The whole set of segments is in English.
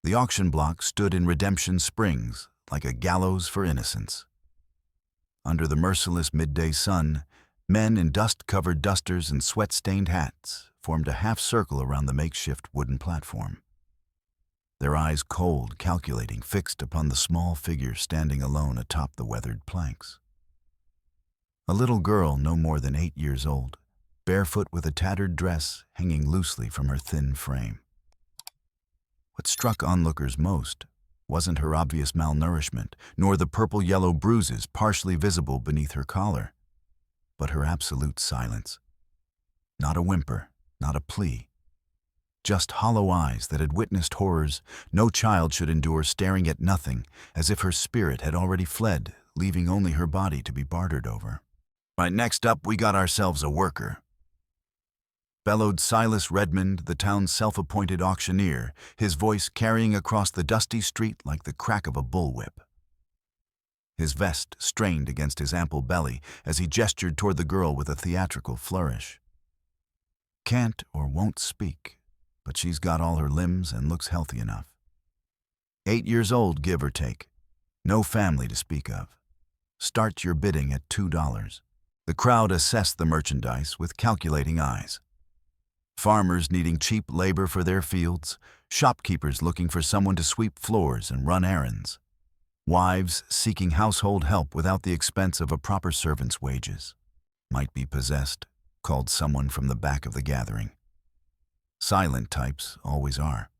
The auction block stood in Redemption Springs, like a gallows for innocence. Under the merciless midday sun, men in dust-covered dusters and sweat-stained hats formed a half-circle around the makeshift wooden platform. Their eyes cold, calculating, fixed upon the small figure standing alone atop the weathered planks. A little girl no more than 8 years old, barefoot with a tattered dress hanging loosely from her thin frame. What struck onlookers most wasn't her obvious malnourishment, nor the purple-yellow bruises partially visible beneath her collar, but her absolute silence. Not a whimper, not a plea. Just hollow eyes that had witnessed horrors no child should endure, staring at nothing, as if her spirit had already fled, leaving only her body to be bartered over. "Right, next up, we got ourselves a worker," bellowed Silas Redmond, the town's self-appointed auctioneer, his voice carrying across the dusty street like the crack of a bullwhip. His vest strained against his ample belly as he gestured toward the girl with a theatrical flourish. Can't or won't speak, but she's got all her limbs and looks healthy enough. 8 years old, give or take. No family to speak of. Start your bidding at $2. The crowd assessed the merchandise with calculating eyes. Farmers needing cheap labor for their fields, shopkeepers looking for someone to sweep floors and run errands, wives seeking household help without the expense of a proper servant's wages. "Might be possessed," called someone from the back of the gathering. Silent types always are.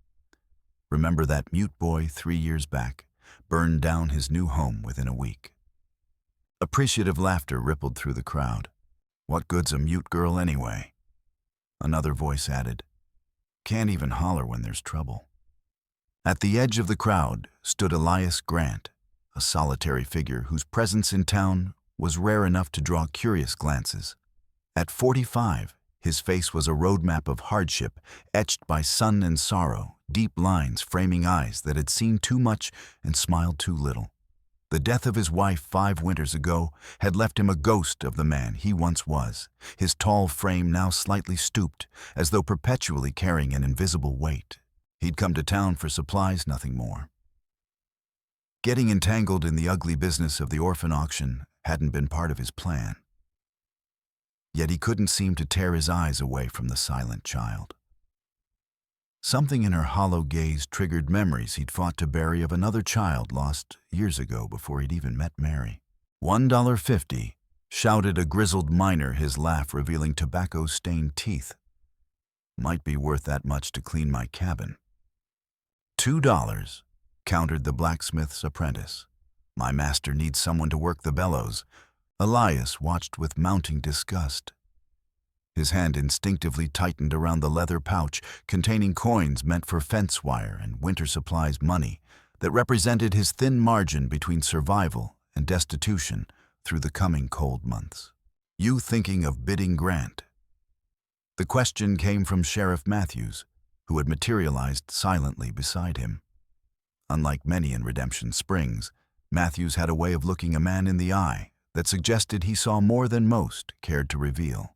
Remember that mute boy 3 years back, burned down his new home within a week. Appreciative laughter rippled through the crowd. "What good's a mute girl anyway?" Another voice added, "Can't even holler when there's trouble." At the edge of the crowd stood Elias Grant, a solitary figure whose presence in town was rare enough to draw curious glances. At 45, his face was a roadmap of hardship, etched by sun and sorrow, deep lines framing eyes that had seen too much and smiled too little. The death of his wife 5 winters ago had left him a ghost of the man he once was, his tall frame now slightly stooped, as though perpetually carrying an invisible weight. He'd come to town for supplies, nothing more. Getting entangled in the ugly business of the orphan auction hadn't been part of his plan. Yet he couldn't seem to tear his eyes away from the silent child. Something in her hollow gaze triggered memories he'd fought to bury of another child lost years ago before he'd even met Mary. $1.50, shouted a grizzled miner, his laugh revealing tobacco-stained teeth. "Might be worth that much to clean my cabin." $2, countered the blacksmith's apprentice. "My master needs someone to work the bellows." Elias watched with mounting disgust. His hand instinctively tightened around the leather pouch containing coins meant for fence wire and winter supplies money that represented his thin margin between survival and destitution through the coming cold months. "You thinking of bidding Grant?" The question came from Sheriff Matthews, who had materialized silently beside him. Unlike many in Redemption Springs, Matthews had a way of looking a man in the eye that suggested he saw more than most cared to reveal.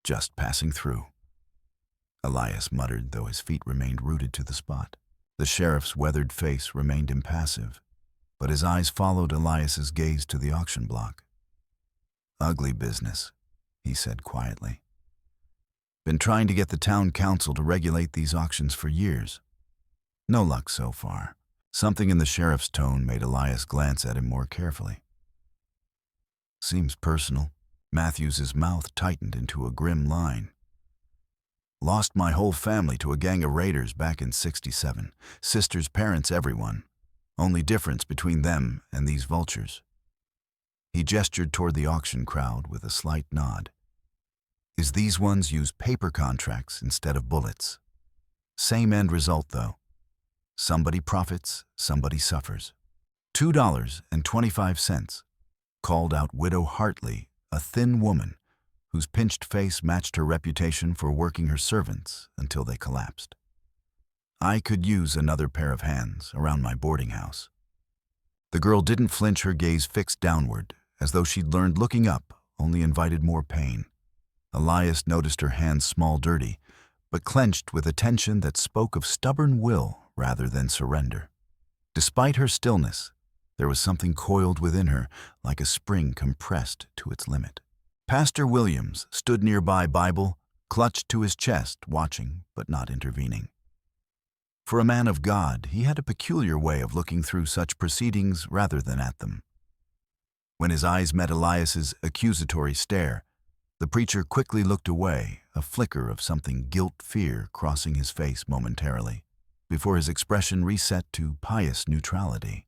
"Just passing through," Elias muttered, though his feet remained rooted to the spot. The sheriff's weathered face remained impassive, but his eyes followed Elias's gaze to the auction block. "Ugly business," he said quietly. "Been trying to get the town council to regulate these auctions for years. No luck so far." Something in the sheriff's tone made Elias glance at him more carefully. "Seems personal." Matthews's mouth tightened into a grim line. "Lost my whole family to a gang of raiders back in '67. Sisters, parents, everyone. Only difference between them and these vultures." He gestured toward the auction crowd with a slight nod. "Is these ones use paper contracts instead of bullets. Same end result, though. Somebody profits, somebody suffers." $2.25, called out Widow Hartley, a thin woman whose pinched face matched her reputation for working her servants until they collapsed. "I could use another pair of hands around my boarding house." The girl didn't flinch, her gaze fixed downward, as though she'd learned looking up only invited more pain. Elias noticed her hands small, dirty, but clenched with a tension that spoke of stubborn will rather than surrender. Despite her stillness, there was something coiled within her, like a spring compressed to its limit. Pastor Williams stood nearby, Bible clutched to his chest, watching but not intervening. For a man of God, he had a peculiar way of looking through such proceedings rather than at them. When his eyes met Elias's accusatory stare, the preacher quickly looked away, a flicker of something guilt-fear crossing his face momentarily, before his expression reset to pious neutrality.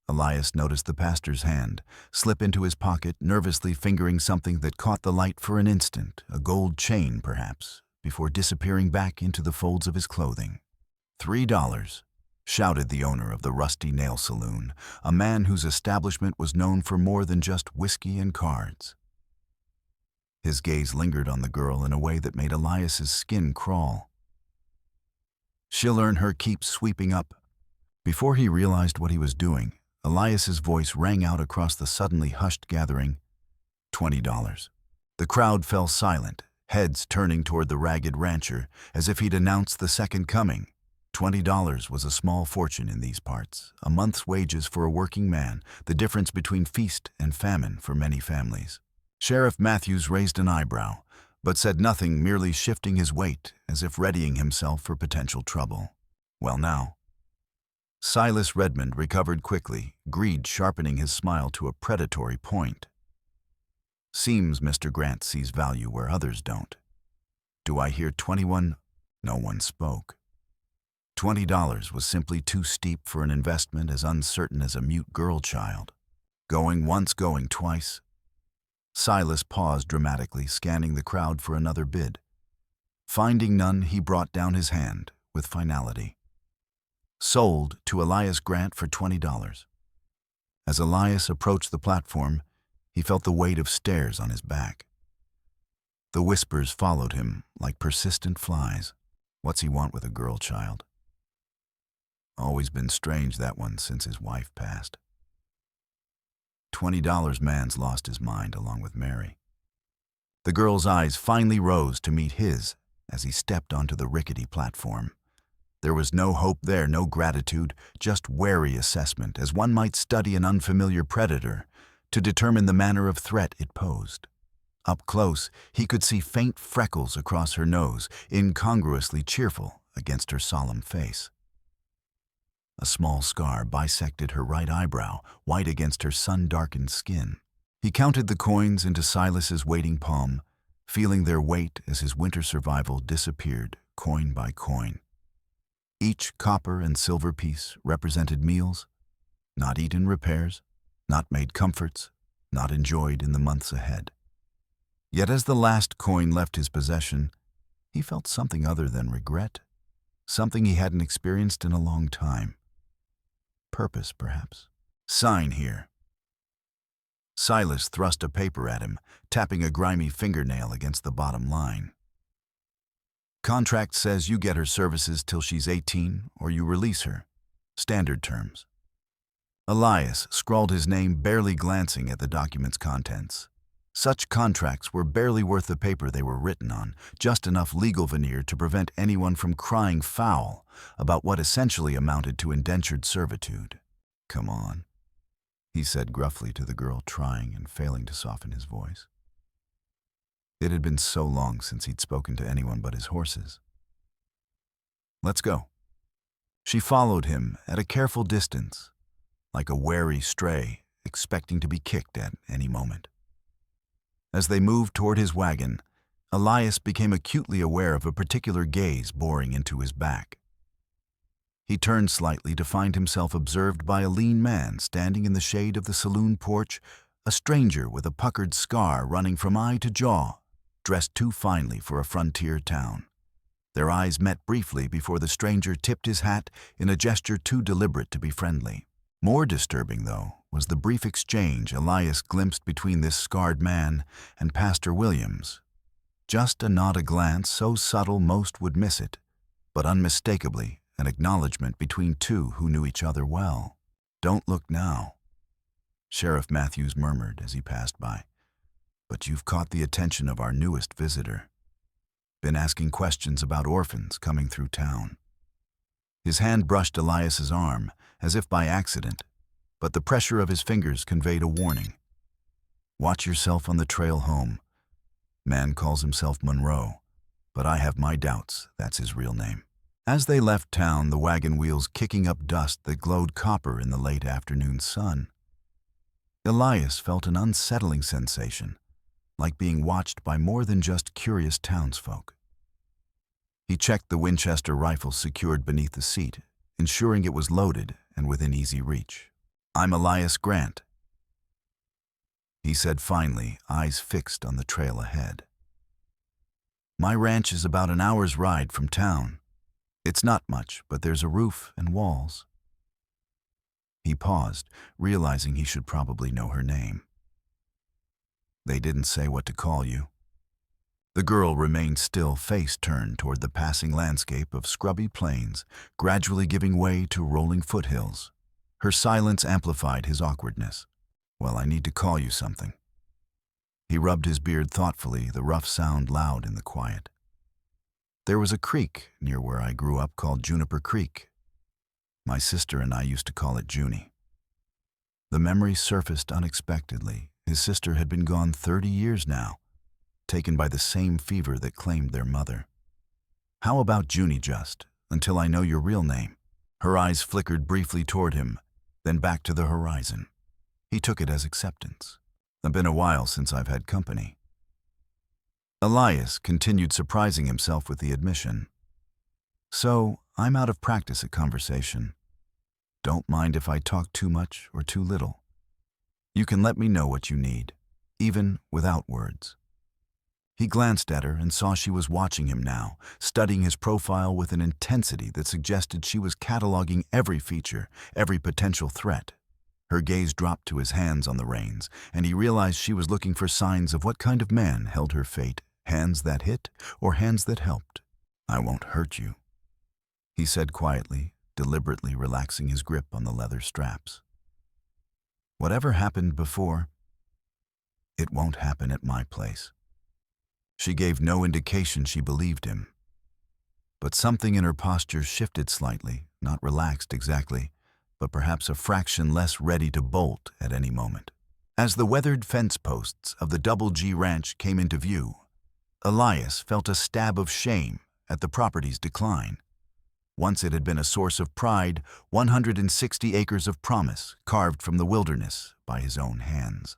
Elias noticed the pastor's hand slip into his pocket, nervously fingering something that caught the light for an instant, a gold chain perhaps, before disappearing back into the folds of his clothing. $3, shouted the owner of the Rusty Nail Saloon, a man whose establishment was known for more than just whiskey and cards. His gaze lingered on the girl in a way that made Elias's skin crawl. She'll earn her keep, sweeping up. Before he realized what he was doing, Elias's voice rang out across the suddenly hushed gathering. $20. The crowd fell silent, heads turning toward the ragged rancher as if he'd announced the second coming. $20 was a small fortune in these parts, a month's wages for a working man, the difference between feast and famine for many families. Sheriff Matthews raised an eyebrow, but said nothing, merely shifting his weight as if readying himself for potential trouble. Well now. Silas Redmond recovered quickly, greed sharpening his smile to a predatory point. Seems Mr. Grant sees value where others don't. Do I hear 21? No one spoke. $20 was simply too steep for an investment as uncertain as a mute girl child. Going once, going twice. Silas paused dramatically, scanning the crowd for another bid. Finding none, he brought down his hand with finality. Sold to Elias Grant for $20. As Elias approached the platform, he felt the weight of stares on his back. The whispers followed him like persistent flies. What's he want with a girl child? Always been strange, that one, since his wife passed. $20 man's lost his mind along with Mary. The girl's eyes finally rose to meet his as he stepped onto the rickety platform. There was no hope there, no gratitude, just wary assessment, as one might study an unfamiliar predator to determine the manner of threat it posed. Up close, he could see faint freckles across her nose, incongruously cheerful against her solemn face. A small scar bisected her right eyebrow, white against her sun-darkened skin. He counted the coins into Silas's waiting palm, feeling their weight as his winter survival disappeared, coin by coin. Each copper and silver piece represented meals, not eaten repairs, not made comforts, not enjoyed in the months ahead. Yet as the last coin left his possession, he felt something other than regret, something he hadn't experienced in a long time. Purpose, perhaps. Sign here. Silas thrust a paper at him, tapping a grimy fingernail against the bottom line. Contract says you get her services till she's 18 or you release her. Standard terms. Elias scrawled his name, barely glancing at the document's contents. Such contracts were barely worth the paper they were written on, just enough legal veneer to prevent anyone from crying foul about what essentially amounted to indentured servitude. Come on, he said gruffly to the girl, trying and failing to soften his voice. It had been so long since he'd spoken to anyone but his horses. Let's go. She followed him at a careful distance, like a wary stray, expecting to be kicked at any moment. As they moved toward his wagon, Elias became acutely aware of a particular gaze boring into his back. He turned slightly to find himself observed by a lean man standing in the shade of the saloon porch, a stranger with a puckered scar running from eye to jaw, dressed too finely for a frontier town. Their eyes met briefly before the stranger tipped his hat in a gesture too deliberate to be friendly. More disturbing, though, was the brief exchange Elias glimpsed between this scarred man and Pastor Williams. Just a nod, a glance so subtle most would miss it, but unmistakably an acknowledgement between two who knew each other well. Don't look now, Sheriff Matthews murmured as he passed by, but you've caught the attention of our newest visitor. Been asking questions about orphans coming through town. His hand brushed Elias's arm, as if by accident, but the pressure of his fingers conveyed a warning. Watch yourself on the trail home. Man calls himself Monroe, but I have my doubts that's his real name. As they left town, the wagon wheels kicking up dust that glowed copper in the late afternoon sun, Elias felt an unsettling sensation, like being watched by more than just curious townsfolk. He checked the Winchester rifle secured beneath the seat, ensuring it was loaded and within easy reach. "I'm Elias Grant," he said finally, eyes fixed on the trail ahead. "My ranch is about an hour's ride from town. It's not much, but there's a roof and walls." He paused, realizing he should probably know her name. "They didn't say what to call you." The girl remained still, face turned toward the passing landscape of scrubby plains, gradually giving way to rolling foothills. Her silence amplified his awkwardness. "Well, I need to call you something." He rubbed his beard thoughtfully, the rough sound loud in the quiet. "There was a creek near where I grew up called Juniper Creek. My sister and I used to call it Junie." The memory surfaced unexpectedly. His sister had been gone 30 years now, taken by the same fever that claimed their mother. "How about Junie just, until I know your real name?" Her eyes flickered briefly toward him, then back to the horizon. He took it as acceptance. "It's been a while since I've had company." Elias continued surprising himself with the admission. "So, I'm out of practice at conversation. Don't mind if I talk too much or too little. You can let me know what you need, even without words." He glanced at her and saw she was watching him now, studying his profile with an intensity that suggested she was cataloging every feature, every potential threat. Her gaze dropped to his hands on the reins, and he realized she was looking for signs of what kind of man held her fate, hands that hit or hands that helped. "I won't hurt you," he said quietly, deliberately relaxing his grip on the leather straps. "Whatever happened before, it won't happen at my place." She gave no indication she believed him, but something in her posture shifted slightly, not relaxed exactly, but perhaps a fraction less ready to bolt at any moment. As the weathered fence posts of the Double G Ranch came into view, Elias felt a stab of shame at the property's decline. Once it had been a source of pride, 160 acres of promise carved from the wilderness by his own hands.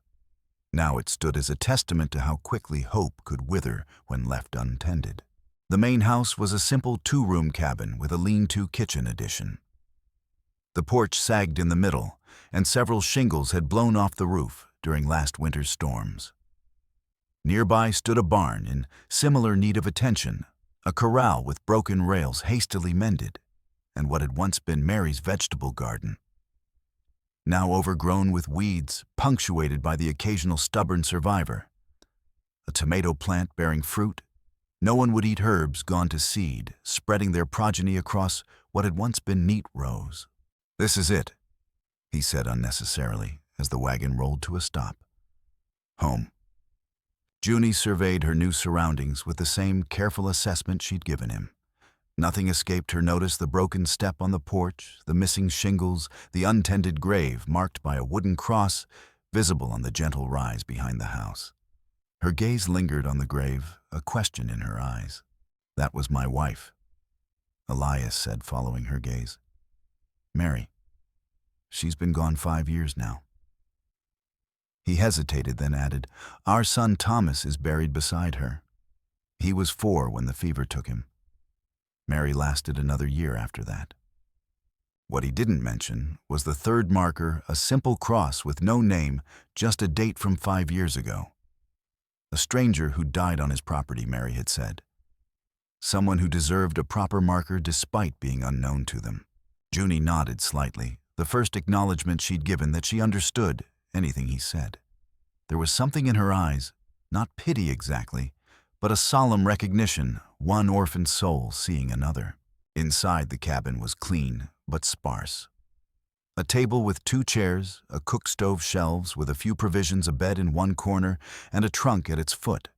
Now it stood as a testament to how quickly hope could wither when left untended. The main house was a simple 2-room cabin with a lean-to kitchen addition. The porch sagged in the middle, and several shingles had blown off the roof during last winter's storms. Nearby stood a barn in similar need of attention, a corral with broken rails hastily mended, and what had once been Mary's vegetable garden, now overgrown with weeds, punctuated by the occasional stubborn survivor. A tomato plant bearing fruit, no one would eat herbs gone to seed, spreading their progeny across what had once been neat rows. "This is it," he said unnecessarily as the wagon rolled to a stop. "Home." Junie surveyed her new surroundings with the same careful assessment she'd given him. Nothing escaped her notice: the broken step on the porch, the missing shingles, the untended grave marked by a wooden cross visible on the gentle rise behind the house. Her gaze lingered on the grave, a question in her eyes. "That was my wife," Elias said, following her gaze. "Mary. She's been gone 5 years now." He hesitated, then added, "Our son Thomas is buried beside her. He was 4 when the fever took him. Mary lasted another year after that." What he didn't mention was the third marker, a simple cross with no name, just a date from 5 years ago. A stranger who died on his property, Mary had said. Someone who deserved a proper marker despite being unknown to them. Junie nodded slightly, the first acknowledgement she'd given that she understood anything he said. There was something in her eyes, not pity exactly, but a solemn recognition, one orphan soul seeing another. Inside, the cabin was clean but sparse. A table with 2 chairs, a cook stove, shelves with a few provisions, a bed in one corner, and a trunk at its foot.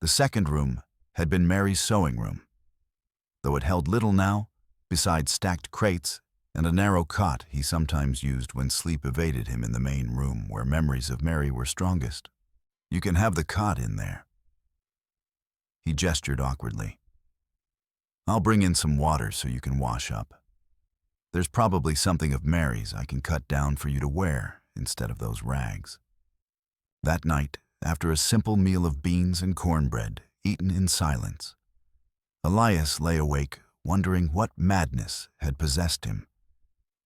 The second room had been Mary's sewing room. Though it held little now, besides stacked crates and a narrow cot he sometimes used when sleep evaded him in the main room where memories of Mary were strongest. "You can have the cot in there." He gestured awkwardly. "I'll bring in some water so you can wash up. There's probably something of Mary's I can cut down for you to wear instead of those rags." That night, after a simple meal of beans and cornbread, eaten in silence, Elias lay awake, wondering what madness had possessed him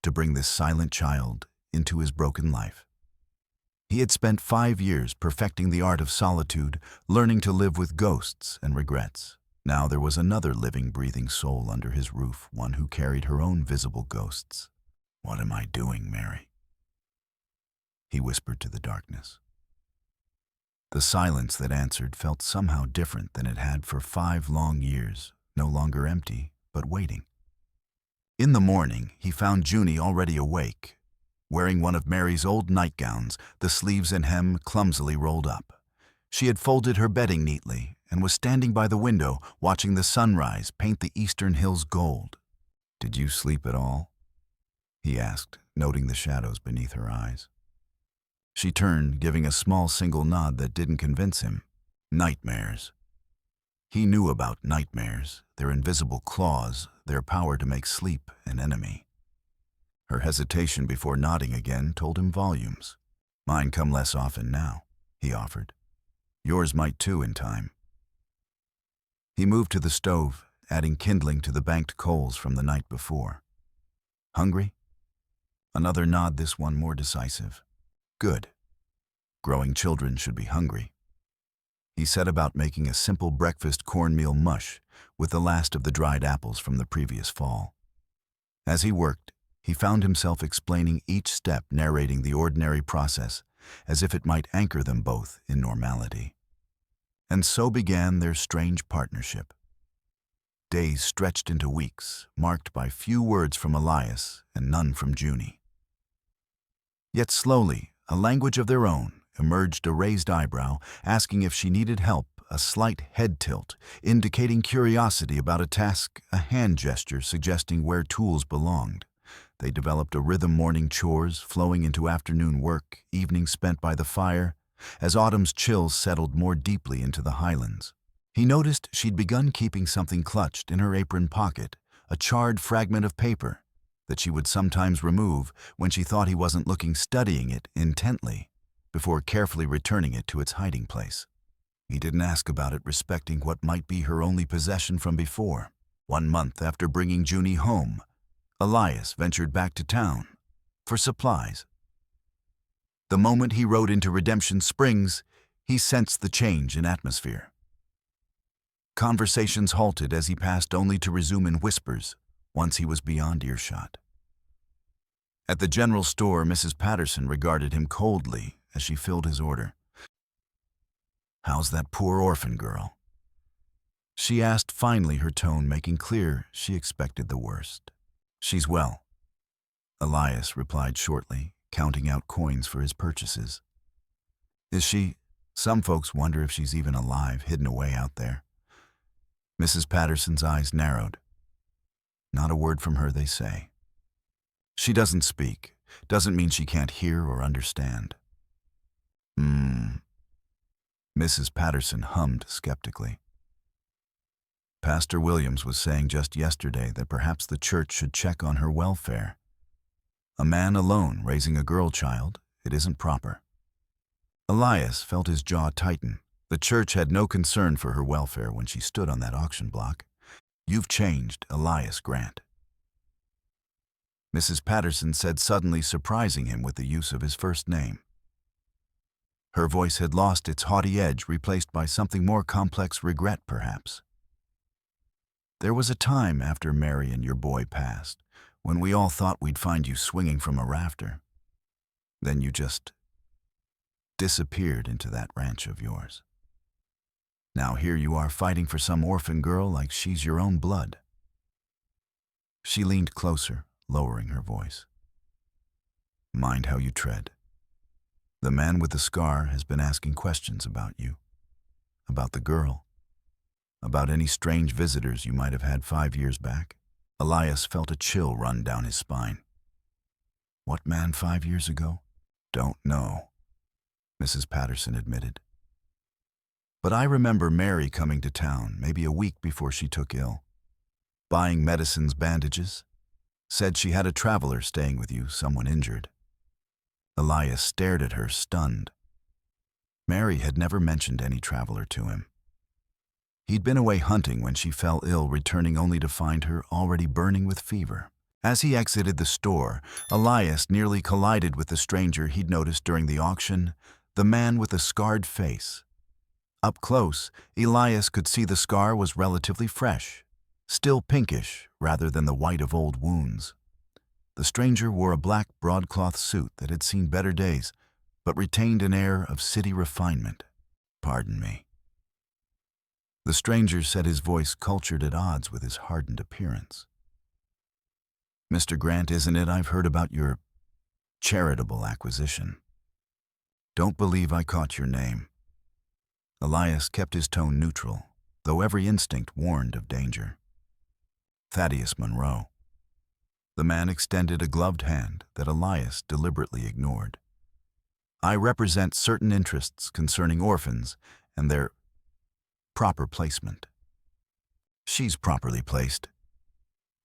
to bring this silent child into his broken life. He had spent 5 years perfecting the art of solitude, learning to live with ghosts and regrets. Now there was another living, breathing soul under his roof, one who carried her own visible ghosts. "What am I doing, Mary?" he whispered to the darkness. The silence that answered felt somehow different than it had for 5 long years, no longer empty, but waiting. In the morning, he found Junie already awake, wearing one of Mary's old nightgowns, the sleeves and hem clumsily rolled up. She had folded her bedding neatly and was standing by the window, watching the sunrise paint the eastern hills gold. "Did you sleep at all?" he asked, noting the shadows beneath her eyes. She turned, giving a small single nod that didn't convince him. Nightmares. He knew about nightmares, their invisible claws, their power to make sleep an enemy. Her hesitation before nodding again told him volumes. "Mine come less often now," he offered. "Yours might too in time." He moved to the stove, adding kindling to the banked coals from the night before. "Hungry?" Another nod, this one more decisive. "Good. Growing children should be hungry." He set about making a simple breakfast cornmeal mush with the last of the dried apples from the previous fall. As he worked, he found himself explaining each step, narrating the ordinary process as if it might anchor them both in normality. And so began their strange partnership. Days stretched into weeks, marked by few words from Elias and none from Junie. Yet slowly, a language of their own, emerged, a raised eyebrow, asking if she needed help, a slight head tilt, indicating curiosity about a task, a hand gesture suggesting where tools belonged. They developed a rhythm, morning chores flowing into afternoon work, evenings spent by the fire, as autumn's chills settled more deeply into the highlands. He noticed she'd begun keeping something clutched in her apron pocket, a charred fragment of paper that she would sometimes remove when she thought he wasn't looking, studying it intently, before carefully returning it to its hiding place. He didn't ask about it, respecting what might be her only possession from before. 1 month after bringing Junie home, Elias ventured back to town for supplies. The moment he rode into Redemption Springs, he sensed the change in atmosphere. Conversations halted as he passed, only to resume in whispers once he was beyond earshot. At the general store, Mrs. Patterson regarded him coldly as she filled his order. "How's that poor orphan girl?" she asked finally, her tone making clear she expected the worst. "She's well," Elias replied shortly, counting out coins for his purchases. "Is she? Some folks wonder if she's even alive, hidden away out there." Mrs. Patterson's eyes narrowed. "Not a word from her, they say. She doesn't speak. Doesn't mean she can't hear or understand." Mrs. Patterson hummed skeptically. "Pastor Williams was saying just yesterday that perhaps the church should check on her welfare. A man alone raising a girl child, it isn't proper." Elias felt his jaw tighten. The church had no concern for her welfare when she stood on that auction block. "You've changed, Elias Grant," Mrs. Patterson said, suddenly surprising him with the use of his first name. Her voice had lost its haughty edge, replaced by something more complex, regret perhaps. "There was a time after Mary and your boy passed when we all thought we'd find you swinging from a rafter. Then you just disappeared into that ranch of yours. Now here you are fighting for some orphan girl like she's your own blood." She leaned closer, lowering her voice. "Mind how you tread. The man with the scar has been asking questions about you, about the girl, about any strange visitors you might have had 5 years back." Elias felt a chill run down his spine. What man 5 years ago? Don't know, Mrs. Patterson admitted. But I remember Mary coming to town maybe a week before she took ill. Buying medicines, bandages. Said she had a traveler staying with you, someone injured. Elias stared at her, stunned. Mary had never mentioned any traveler to him. He'd been away hunting when she fell ill, returning only to find her already burning with fever. As he exited the store, Elias nearly collided with the stranger he'd noticed during the auction, the man with a scarred face. Up close, Elias could see the scar was relatively fresh, still pinkish rather than the white of old wounds. The stranger wore a black broadcloth suit that had seen better days, but retained an air of city refinement. Pardon me. The stranger said, his voice cultured at odds with his hardened appearance. Mr. Grant, isn't it? I've heard about your charitable acquisition. Don't believe I caught your name. Elias kept his tone neutral, though every instinct warned of danger. Thaddeus Monroe. The man extended a gloved hand that Elias deliberately ignored. I represent certain interests concerning orphans and their proper placement. She's properly placed,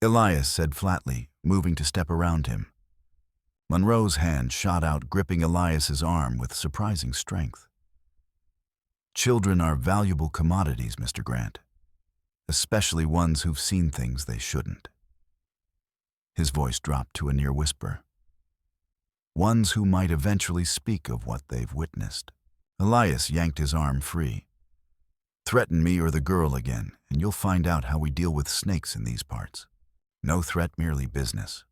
Elias said flatly, moving to step around him. Monroe's hand shot out, gripping Elias's arm with surprising strength. Children are valuable commodities, Mr. Grant, especially ones who've seen things they shouldn't. His voice dropped to a near whisper. Ones who might eventually speak of what they've witnessed. Elias yanked his arm free. Threaten me or the girl again, and you'll find out how we deal with snakes in these parts. No threat, merely business.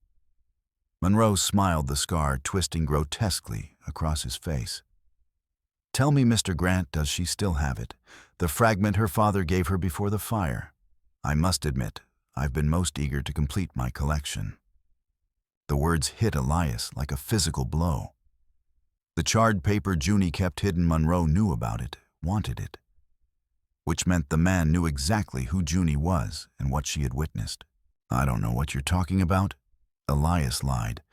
Monroe smiled, the scar twisting grotesquely across his face. Tell me, Mr. Grant, does she still have it? The fragment her father gave her before the fire. I must admit, I've been most eager to complete my collection. The words hit Elias like a physical blow. The charred paper Junie kept hidden, Monroe knew about it, wanted it. Which meant the man knew exactly who Junie was and what she had witnessed. I don't know what you're talking about, Elias lied.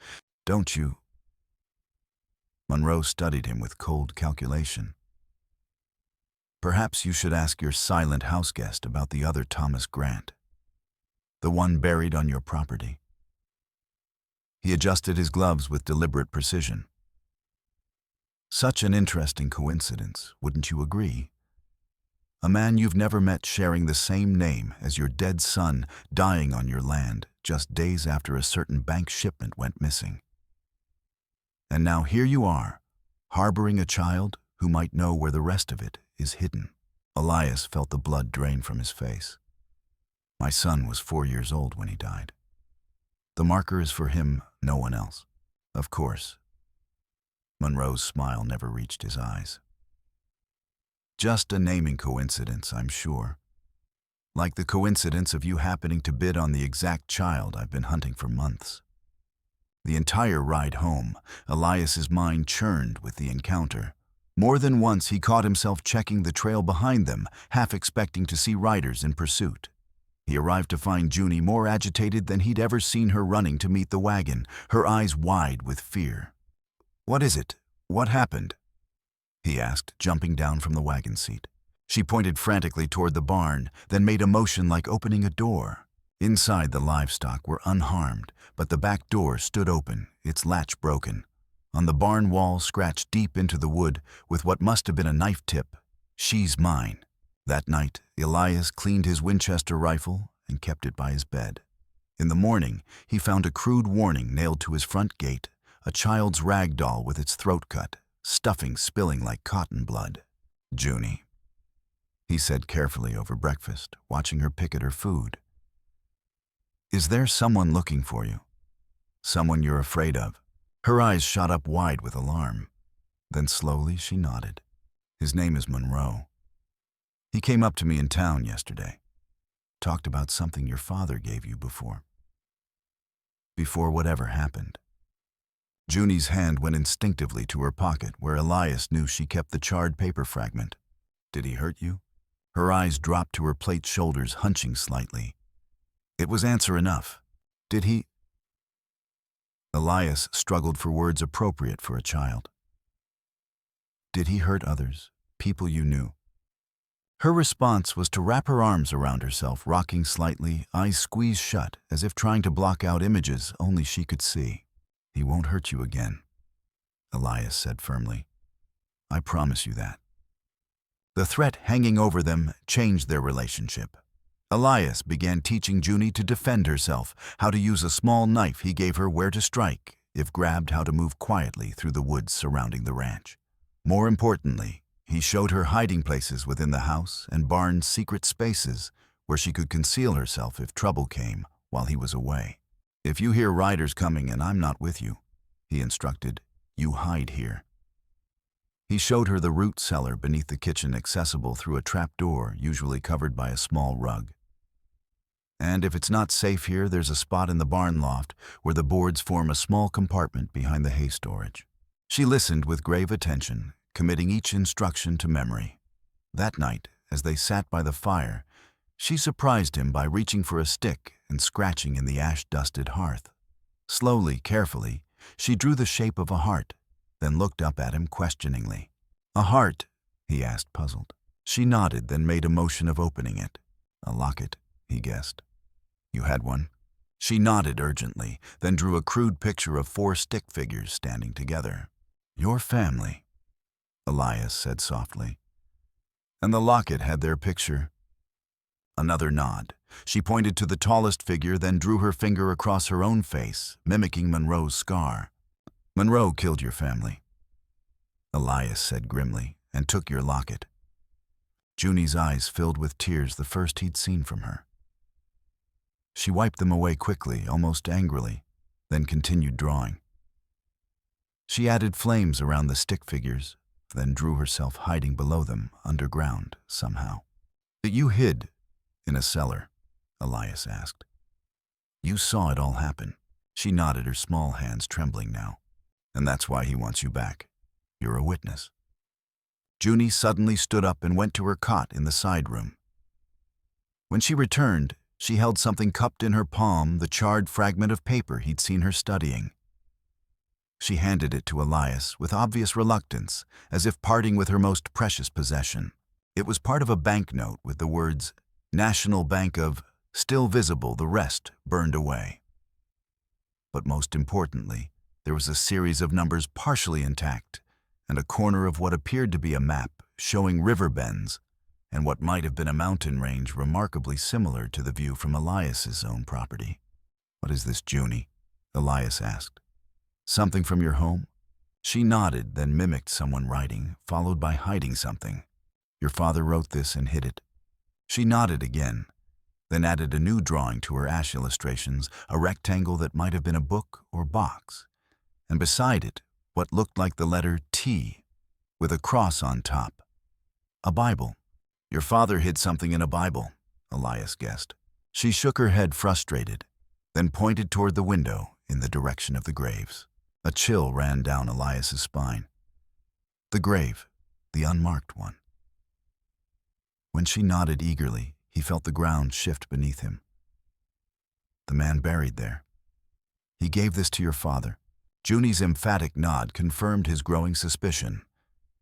Don't you? Monroe studied him with cold calculation. Perhaps you should ask your silent house guest about the other Thomas Grant, the one buried on your property. He adjusted his gloves with deliberate precision. Such an interesting coincidence, wouldn't you agree? A man you've never met sharing the same name as your dead son, dying on your land just days after a certain bank shipment went missing. And now here you are, harboring a child who might know where the rest of it is hidden. Elias felt the blood drain from his face. My son was 4 years old when he died. The marker is for him, no one else. Of course. Monroe's smile never reached his eyes. Just a naming coincidence, I'm sure. Like the coincidence of you happening to bid on the exact child I've been hunting for months. The entire ride home, Elias's mind churned with the encounter. More than once he caught himself checking the trail behind them, half expecting to see riders in pursuit. He arrived to find Junie more agitated than he'd ever seen her, running to meet the wagon, her eyes wide with fear. What is it? What happened? He asked, jumping down from the wagon seat. She pointed frantically toward the barn, then made a motion like opening a door. Inside, the livestock were unharmed, but the back door stood open, its latch broken. On the barn wall, scratched deep into the wood with what must have been a knife tip, "She's mine." That night, Elias cleaned his Winchester rifle and kept it by his bed. In the morning, he found a crude warning nailed to his front gate, a child's rag doll with its throat cut, stuffing spilling like cotton blood. Junie, he said carefully over breakfast, watching her pick at her food. Is there someone looking for you? Someone you're afraid of? Her eyes shot up wide with alarm. Then slowly she nodded. His name is Monroe. He came up to me in town yesterday. Talked about something your father gave you before. Before whatever happened. Junie's hand went instinctively to her pocket, where Elias knew she kept the charred paper fragment. Did he hurt you? Her eyes dropped to her plate shoulders, hunching slightly. It was answer enough. Did he? Elias struggled for words appropriate for a child. Did he hurt others, people you knew? Her response was to wrap her arms around herself, rocking slightly, eyes squeezed shut, as if trying to block out images only she could see. He won't hurt you again, Elias said firmly. I promise you that. The threat hanging over them changed their relationship. Elias began teaching Junie to defend herself, how to use a small knife he gave her, where to strike, if grabbed, how to move quietly through the woods surrounding the ranch. More importantly, he showed her hiding places within the house and barn's secret spaces where she could conceal herself if trouble came while he was away. If you hear riders coming and I'm not with you, he instructed, you hide here. He showed her the root cellar beneath the kitchen, accessible through a trap door, usually covered by a small rug. And if it's not safe here, there's a spot in the barn loft where the boards form a small compartment behind the hay storage. She listened with grave attention, committing each instruction to memory. That night, as they sat by the fire, she surprised him by reaching for a stick and scratching in the ash-dusted hearth. Slowly, carefully, she drew the shape of a heart, then looked up at him questioningly. A heart? He asked, puzzled. She nodded, then made a motion of opening it. A locket, he guessed. You had one? She nodded urgently, then drew a crude picture of 4 stick figures standing together. Your family, Elias said softly. And the locket had their picture. Another nod. She pointed to the tallest figure, then drew her finger across her own face, mimicking Monroe's scar. Monroe killed your family, Elias said grimly, and took your locket. Junie's eyes filled with tears, the first he'd seen from her. She wiped them away quickly, almost angrily, then continued drawing. She added flames around the stick figures, then drew herself hiding below them, underground, somehow. But you hid in a cellar, Elias asked. You saw it all happen. She nodded, her small hands trembling now. And that's why he wants you back. You're a witness. Junie suddenly stood up and went to her cot in the side room. When she returned, she held something cupped in her palm, the charred fragment of paper he'd seen her studying. She handed it to Elias with obvious reluctance, as if parting with her most precious possession. It was part of a banknote with the words, National Bank of, still visible, the rest burned away. But most importantly, there was a series of numbers partially intact, and a corner of what appeared to be a map showing river bends and what might have been a mountain range remarkably similar to the view from Elias's own property. What is this, Junie? Elias asked. Something from your home? She nodded, then mimicked someone writing, followed by hiding something. Your father wrote this and hid it. She nodded again, then added a new drawing to her ash illustrations, a rectangle that might have been a book or box, and beside it, what looked like the letter T, with a cross on top. A Bible. Your father hid something in a Bible, Elias guessed. She shook her head, frustrated, then pointed toward the window in the direction of the graves. A chill ran down Elias's spine. The grave, the unmarked one. When she nodded eagerly, he felt the ground shift beneath him. The man buried there. He gave this to your father. Junie's emphatic nod confirmed his growing suspicion.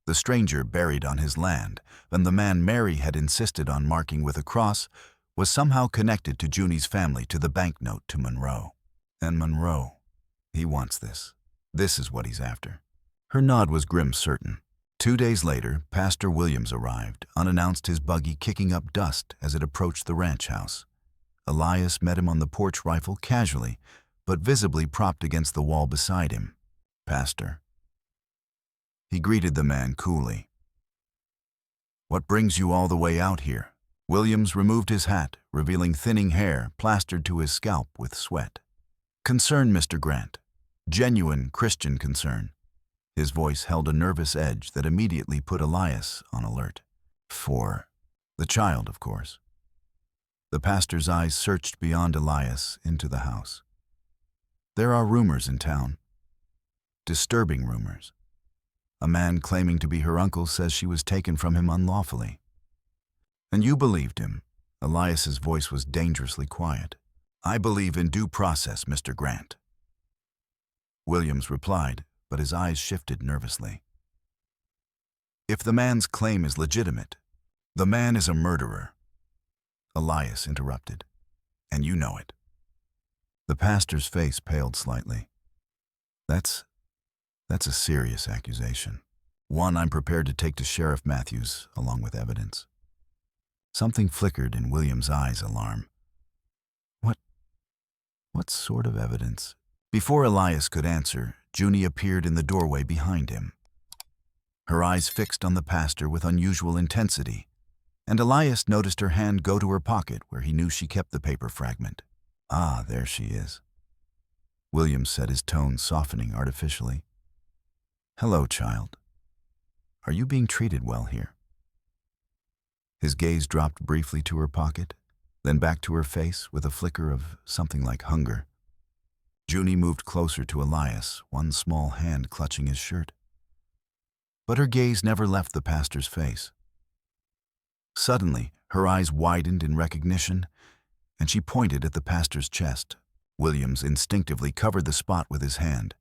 The stranger buried on his land, and the man Mary had insisted on marking with a cross, was somehow connected to Junie's family, to the banknote, to Monroe. And Monroe, he wants this. This is what he's after. Her nod was grim certain. 2 days later, Pastor Williams arrived, unannounced, his buggy kicking up dust as it approached the ranch house. Elias met him on the porch, rifle casually, but visibly propped against the wall beside him. Pastor. He greeted the man coolly. What brings you all the way out here? Williams removed his hat, revealing thinning hair plastered to his scalp with sweat. Concern, Mr. Grant. Genuine Christian concern. His voice held a nervous edge that immediately put Elias on alert. For the child, of course. The pastor's eyes searched beyond Elias into the house. There are rumors in town. Disturbing rumors. A man claiming to be her uncle says she was taken from him unlawfully. And you believed him. Elias's voice was dangerously quiet. I believe in due process, Mr. Grant. Williams replied, but his eyes shifted nervously. If the man's claim is legitimate, the man is a murderer. Elias interrupted. And you know it. The pastor's face paled slightly. That's a serious accusation. One I'm prepared to take to Sheriff Matthews along with evidence. Something flickered in William's eyes, alarm. What sort of evidence? Before Elias could answer, Junie appeared in the doorway behind him. Her eyes fixed on the pastor with unusual intensity, and Elias noticed her hand go to her pocket where he knew she kept the paper fragment. Ah, there she is. William said, his tone softening artificially. Hello, child. Are you being treated well here? His gaze dropped briefly to her pocket, then back to her face with a flicker of something like hunger. Junie moved closer to Elias, one small hand clutching his shirt. But her gaze never left the pastor's face. Suddenly, her eyes widened in recognition, and she pointed at the pastor's chest. Williams instinctively covered the spot with his hand,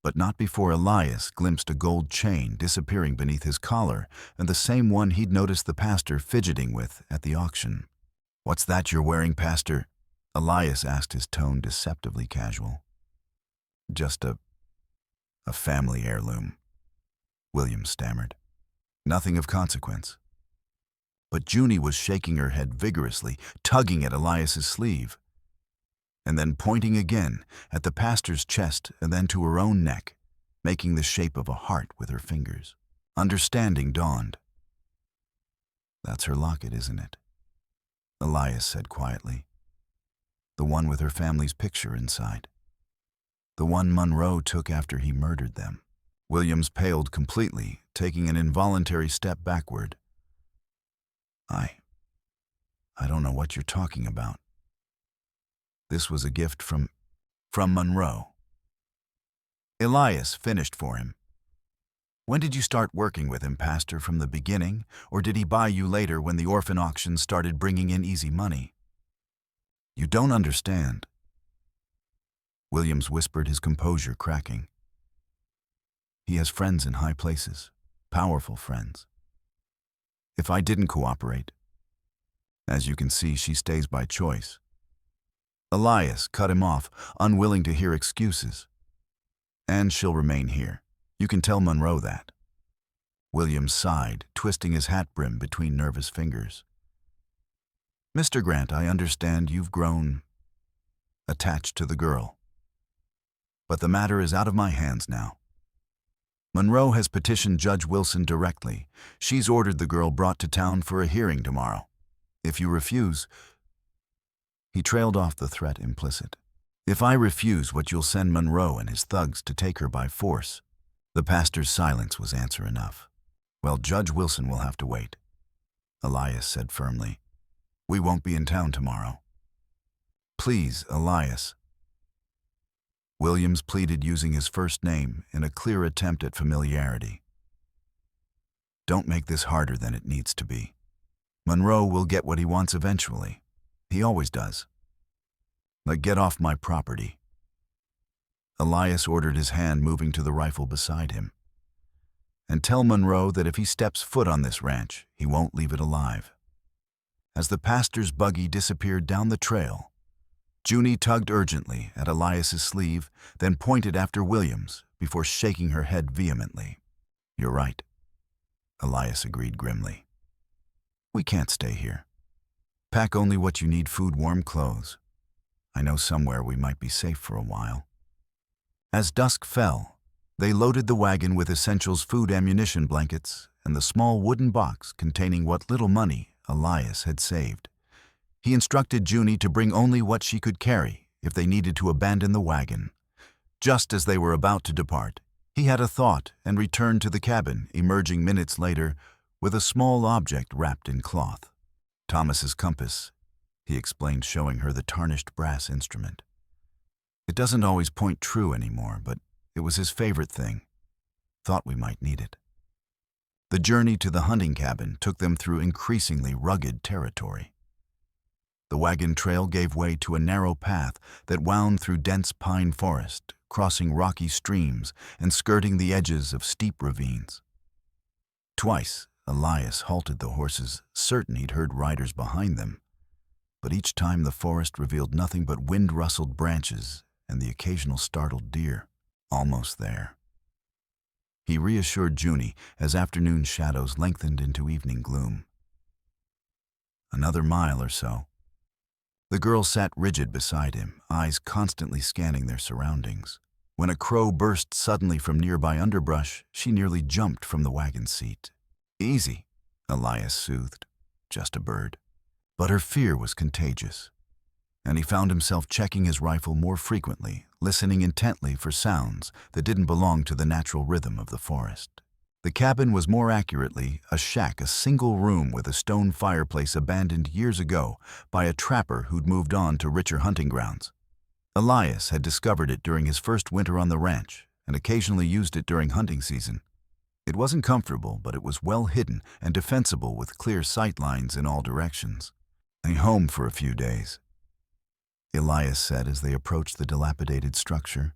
but not before Elias glimpsed a gold chain disappearing beneath his collar, and the same one he'd noticed the pastor fidgeting with at the auction. What's that you're wearing, Pastor? Elias asked, his tone deceptively casual. Just a family heirloom, William stammered. Nothing of consequence. But Junie was shaking her head vigorously, tugging at Elias's sleeve, and then pointing again at the pastor's chest and then to her own neck, making the shape of a heart with her fingers. Understanding dawned. That's her locket, isn't it? Elias said quietly. The one with her family's picture inside. The one Monroe took after he murdered them. Williams paled completely, taking an involuntary step backward. I don't know what you're talking about. This was a gift from Monroe. Elias finished for him. When did you start working with him, Pastor, from the beginning, or did he buy you later when the orphan auction started bringing in easy money? You don't understand. Williams whispered, his composure cracking. He has friends in high places, powerful friends. If I didn't cooperate, as you can see, she stays by choice. Elias cut him off, unwilling to hear excuses. And she'll remain here. You can tell Monroe that. Williams sighed, twisting his hat brim between nervous fingers. Mr. Grant, I understand you've grown attached to the girl. But the matter is out of my hands now. Monroe has petitioned Judge Wilson directly. She's ordered the girl brought to town for a hearing tomorrow. If you refuse... He trailed off, the threat implicit. If I refuse, what you'll send Monroe and his thugs to take her by force. The pastor's silence was answer enough. Well, Judge Wilson will have to wait, Elias said firmly. We won't be in town tomorrow. Please, Elias. Williams pleaded, using his first name in a clear attempt at familiarity. Don't make this harder than it needs to be. Monroe will get what he wants eventually. He always does. Like, get off my property. Elias ordered, his hand moving to the rifle beside him. And tell Monroe that if he steps foot on this ranch, he won't leave it alive. As the pastor's buggy disappeared down the trail, Junie tugged urgently at Elias's sleeve, then pointed after Williams before shaking her head vehemently. You're right, Elias agreed grimly. We can't stay here. Pack only what you need: food, warm clothes. I know somewhere we might be safe for a while. As dusk fell, they loaded the wagon with essentials: food, ammunition, blankets, and the small wooden box containing what little money Elias had saved. He instructed Junie to bring only what she could carry if they needed to abandon the wagon. Just as they were about to depart, he had a thought and returned to the cabin, emerging minutes later with a small object wrapped in cloth. Thomas's compass, he explained, showing her the tarnished brass instrument. It doesn't always point true anymore, but it was his favorite thing. Thought we might need it. The journey to the hunting cabin took them through increasingly rugged territory. The wagon trail gave way to a narrow path that wound through dense pine forest, crossing rocky streams and skirting the edges of steep ravines. Twice, Elias halted the horses, certain he'd heard riders behind them, but each time the forest revealed nothing but wind-rustled branches and the occasional startled deer. Almost there. He reassured Junie as afternoon shadows lengthened into evening gloom. Another mile or so. The girl sat rigid beside him, eyes constantly scanning their surroundings. When a crow burst suddenly from nearby underbrush, she nearly jumped from the wagon seat. "Easy," Elias soothed. "Just a bird." But her fear was contagious, and he found himself checking his rifle more frequently, listening intently for sounds that didn't belong to the natural rhythm of the forest. The cabin was more accurately a shack, a single room with a stone fireplace abandoned years ago by a trapper who'd moved on to richer hunting grounds. Elias had discovered it during his first winter on the ranch and occasionally used it during hunting season. It wasn't comfortable, but it was well hidden and defensible with clear sight lines in all directions. "A home for a few days," Elias said as they approached the dilapidated structure.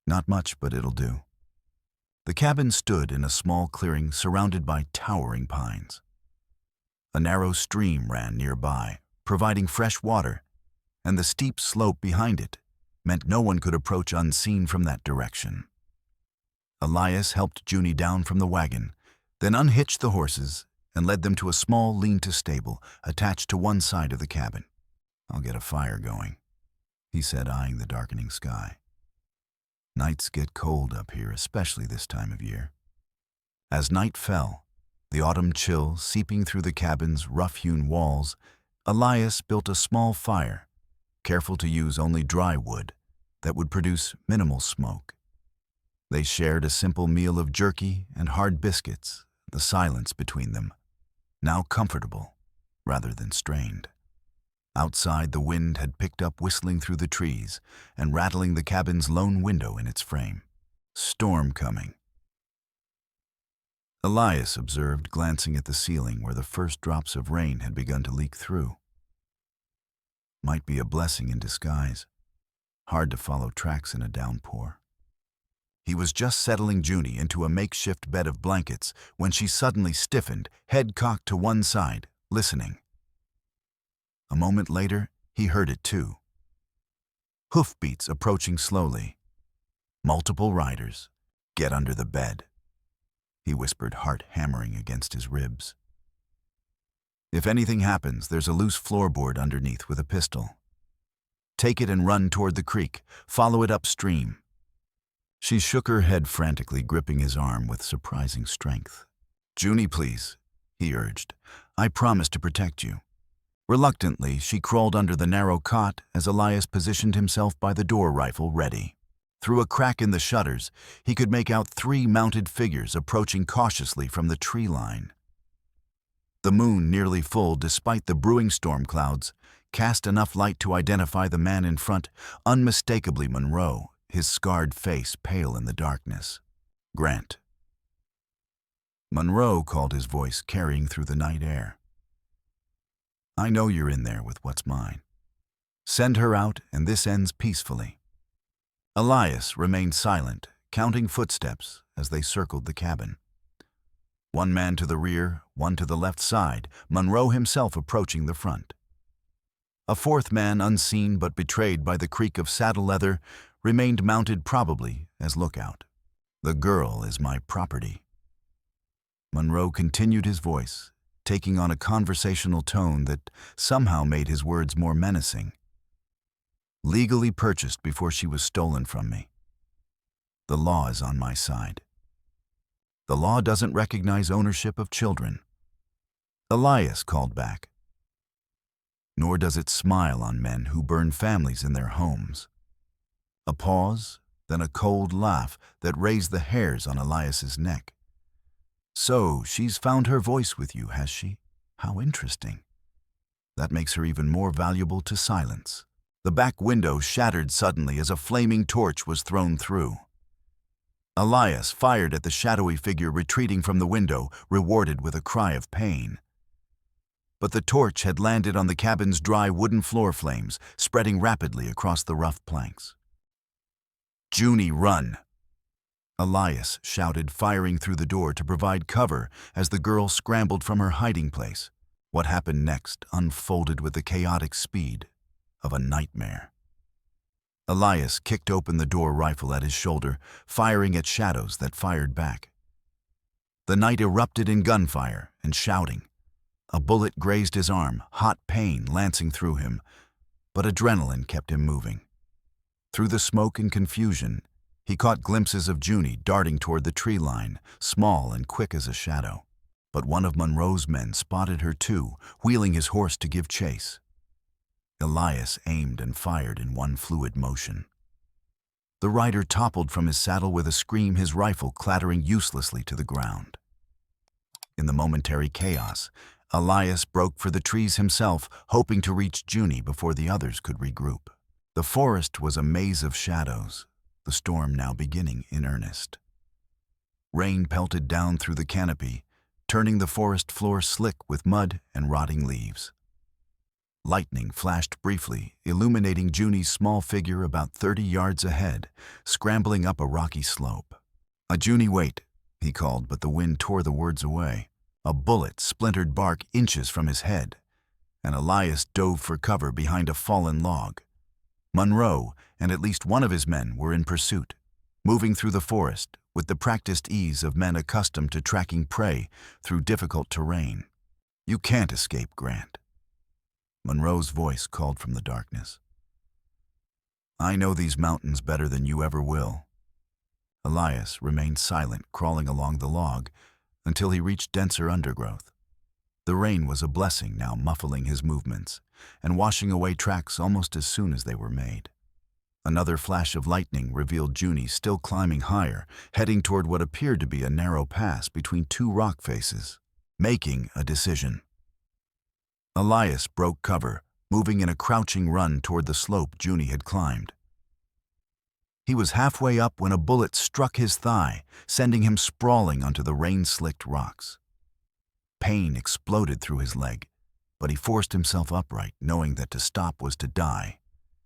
"Not much, but it'll do." The cabin stood in a small clearing surrounded by towering pines. A narrow stream ran nearby, providing fresh water, and the steep slope behind it meant no one could approach unseen from that direction. Elias helped Junie down from the wagon, then unhitched the horses and led them to a small lean-to stable attached to one side of the cabin. "I'll get a fire going," he said, eyeing the darkening sky. "Nights get cold up here, especially this time of year." As night fell, the autumn chill seeping through the cabin's rough-hewn walls, Elias built a small fire, careful to use only dry wood that would produce minimal smoke. They shared a simple meal of jerky and hard biscuits, the silence between them, now comfortable rather than strained. Outside, the wind had picked up, whistling through the trees and rattling the cabin's lone window in its frame. Storm coming, Elias observed, glancing at the ceiling where the first drops of rain had begun to leak through. Might be a blessing in disguise. Hard to follow tracks in a downpour. He was just settling Junie into a makeshift bed of blankets when she suddenly stiffened, head cocked to one side, listening. A moment later, he heard it too. Hoofbeats approaching slowly. Multiple riders. "Get under the bed," he whispered, heart hammering against his ribs. "If anything happens, there's a loose floorboard underneath with a pistol. Take it and run toward the creek. Follow it upstream." She shook her head frantically, gripping his arm with surprising strength. "Junie, please," he urged. "I promise to protect you." Reluctantly, she crawled under the narrow cot as Elias positioned himself by the door, rifle ready. Through a crack in the shutters, he could make out 3 mounted figures approaching cautiously from the tree line. The moon, nearly full despite the brewing storm clouds, cast enough light to identify the man in front, unmistakably Monroe, his scarred face pale in the darkness. "Grant." Monroe called, his voice carrying through the night air. "I know you're in there with what's mine. Send her out and this ends peacefully." Elias remained silent, counting footsteps as they circled the cabin. One man to the rear, one to the left side, Monroe himself approaching the front. A fourth man, unseen but betrayed by the creak of saddle leather, remained mounted, probably as lookout. "The girl is my property." Monroe continued, his voice taking on a conversational tone that somehow made his words more menacing. "Legally purchased before she was stolen from me. The law is on my side. The law doesn't recognize ownership of children." Elias called back. "Nor does it smile on men who burn families in their homes." A pause, then a cold laugh that raised the hairs on Elias's neck. "So she's found her voice with you, has she? How interesting. That makes her even more valuable to silence." The back window shattered suddenly as a flaming torch was thrown through. Elias fired at the shadowy figure retreating from the window, rewarded with a cry of pain. but the torch had landed on the cabin's dry wooden floor flames, spreading rapidly across the rough planks. "Junie, run!" Elias shouted, firing through the door to provide cover as the girl scrambled from her hiding place. What happened next unfolded with the chaotic speed of a nightmare. Elias kicked open the door rifle at his shoulder, firing at shadows that fired back. The night erupted in gunfire and shouting. A bullet grazed his arm, hot pain lancing through him, but adrenaline kept him moving. Through the smoke and confusion, he caught glimpses of Junie darting toward the tree line, small and quick as a shadow. But one of Monroe's men spotted her too, wheeling his horse to give chase. Elias aimed and fired in one fluid motion. The rider toppled from his saddle with a scream, his rifle clattering uselessly to the ground. In the momentary chaos, Elias broke for the trees himself, hoping to reach Junie before the others could regroup. The forest was a maze of shadows, the storm now beginning in earnest. Rain pelted down through the canopy, turning the forest floor slick with mud and rotting leaves. Lightning flashed briefly, illuminating Junie's small figure about 30 yards ahead, scrambling up a rocky slope. "Junie, wait," he called, but the wind tore the words away. A bullet splintered bark inches from his head, and Elias dove for cover behind a fallen log. Monroe and at least one of his men were in pursuit, moving through the forest with the practiced ease of men accustomed to tracking prey through difficult terrain. "You can't escape, Grant." Monroe's voice called from the darkness. "I know these mountains better than you ever will." Elias remained silent, crawling along the log until he reached denser undergrowth. The rain was a blessing, now muffling his movements and washing away tracks almost as soon as they were made. Another flash of lightning revealed Junie still climbing higher, heading toward what appeared to be a narrow pass between two rock faces, making a decision. Elias broke cover, moving in a crouching run toward the slope Junie had climbed. He was halfway up when a bullet struck his thigh, sending him sprawling onto the rain-slicked rocks. Pain exploded through his leg, but he forced himself upright, knowing that to stop was to die,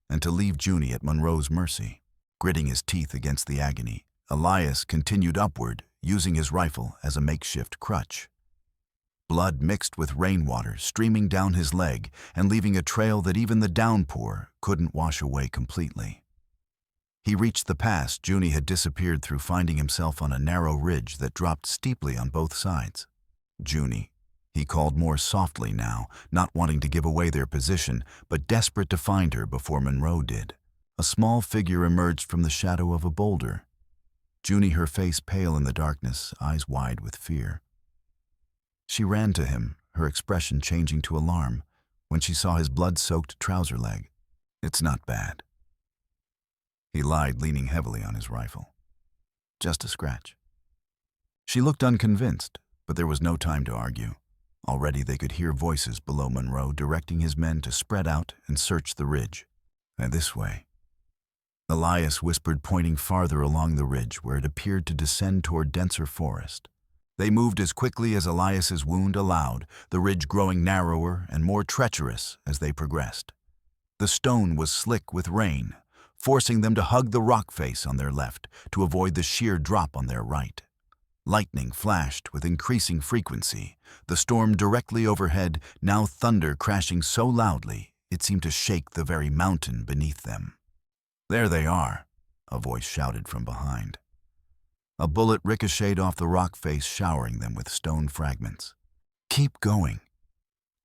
and to leave Junie at Monroe's mercy. Gritting his teeth against the agony, Elias continued upward, using his rifle as a makeshift crutch. Blood mixed with rainwater streaming down his leg and leaving a trail that even the downpour couldn't wash away completely. He reached the pass Junie had disappeared through, finding himself on a narrow ridge that dropped steeply on both sides. "Junie," he called more softly now, not wanting to give away their position, but desperate to find her before Monroe did. A small figure emerged from the shadow of a boulder. Junie, her face pale in the darkness, eyes wide with fear. She ran to him, her expression changing to alarm when she saw his blood-soaked trouser leg. "It's not bad," he lied, leaning heavily on his rifle. "Just a scratch." She looked unconvinced, but there was no time to argue. Already they could hear voices below Monroe directing his men to spread out and search the ridge. "And this way," Elias whispered, pointing farther along the ridge where it appeared to descend toward denser forest. They moved as quickly as Elias's wound allowed, the ridge growing narrower and more treacherous as they progressed. The stone was slick with rain, forcing them to hug the rock face on their left to avoid the sheer drop on their right. Lightning flashed with increasing frequency, the storm directly overhead, now thunder crashing so loudly it seemed to shake the very mountain beneath them. "There they are," a voice shouted from behind. A bullet ricocheted off the rock face, showering them with stone fragments. "Keep going,"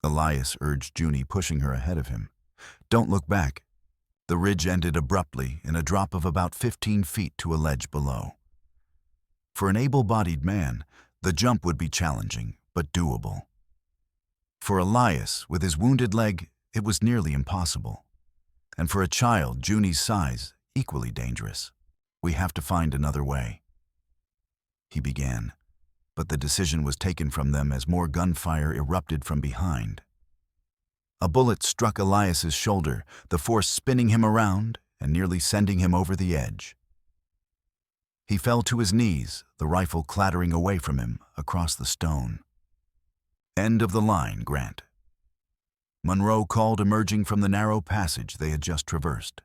Elias urged Junie, pushing her ahead of him. "Don't look back." The ridge ended abruptly in a drop of about 15 feet to a ledge below. For an able-bodied man, the jump would be challenging, but doable. For Elias, with his wounded leg, it was nearly impossible. And for a child Junie's size, equally dangerous. "We have to find another way," he began, but the decision was taken from them as more gunfire erupted from behind. A bullet struck Elias's shoulder, the force spinning him around and nearly sending him over the edge. He fell to his knees, the rifle clattering away from him across the stone. "End of the line, Grant," Monroe called, emerging from the narrow passage they had just traversed.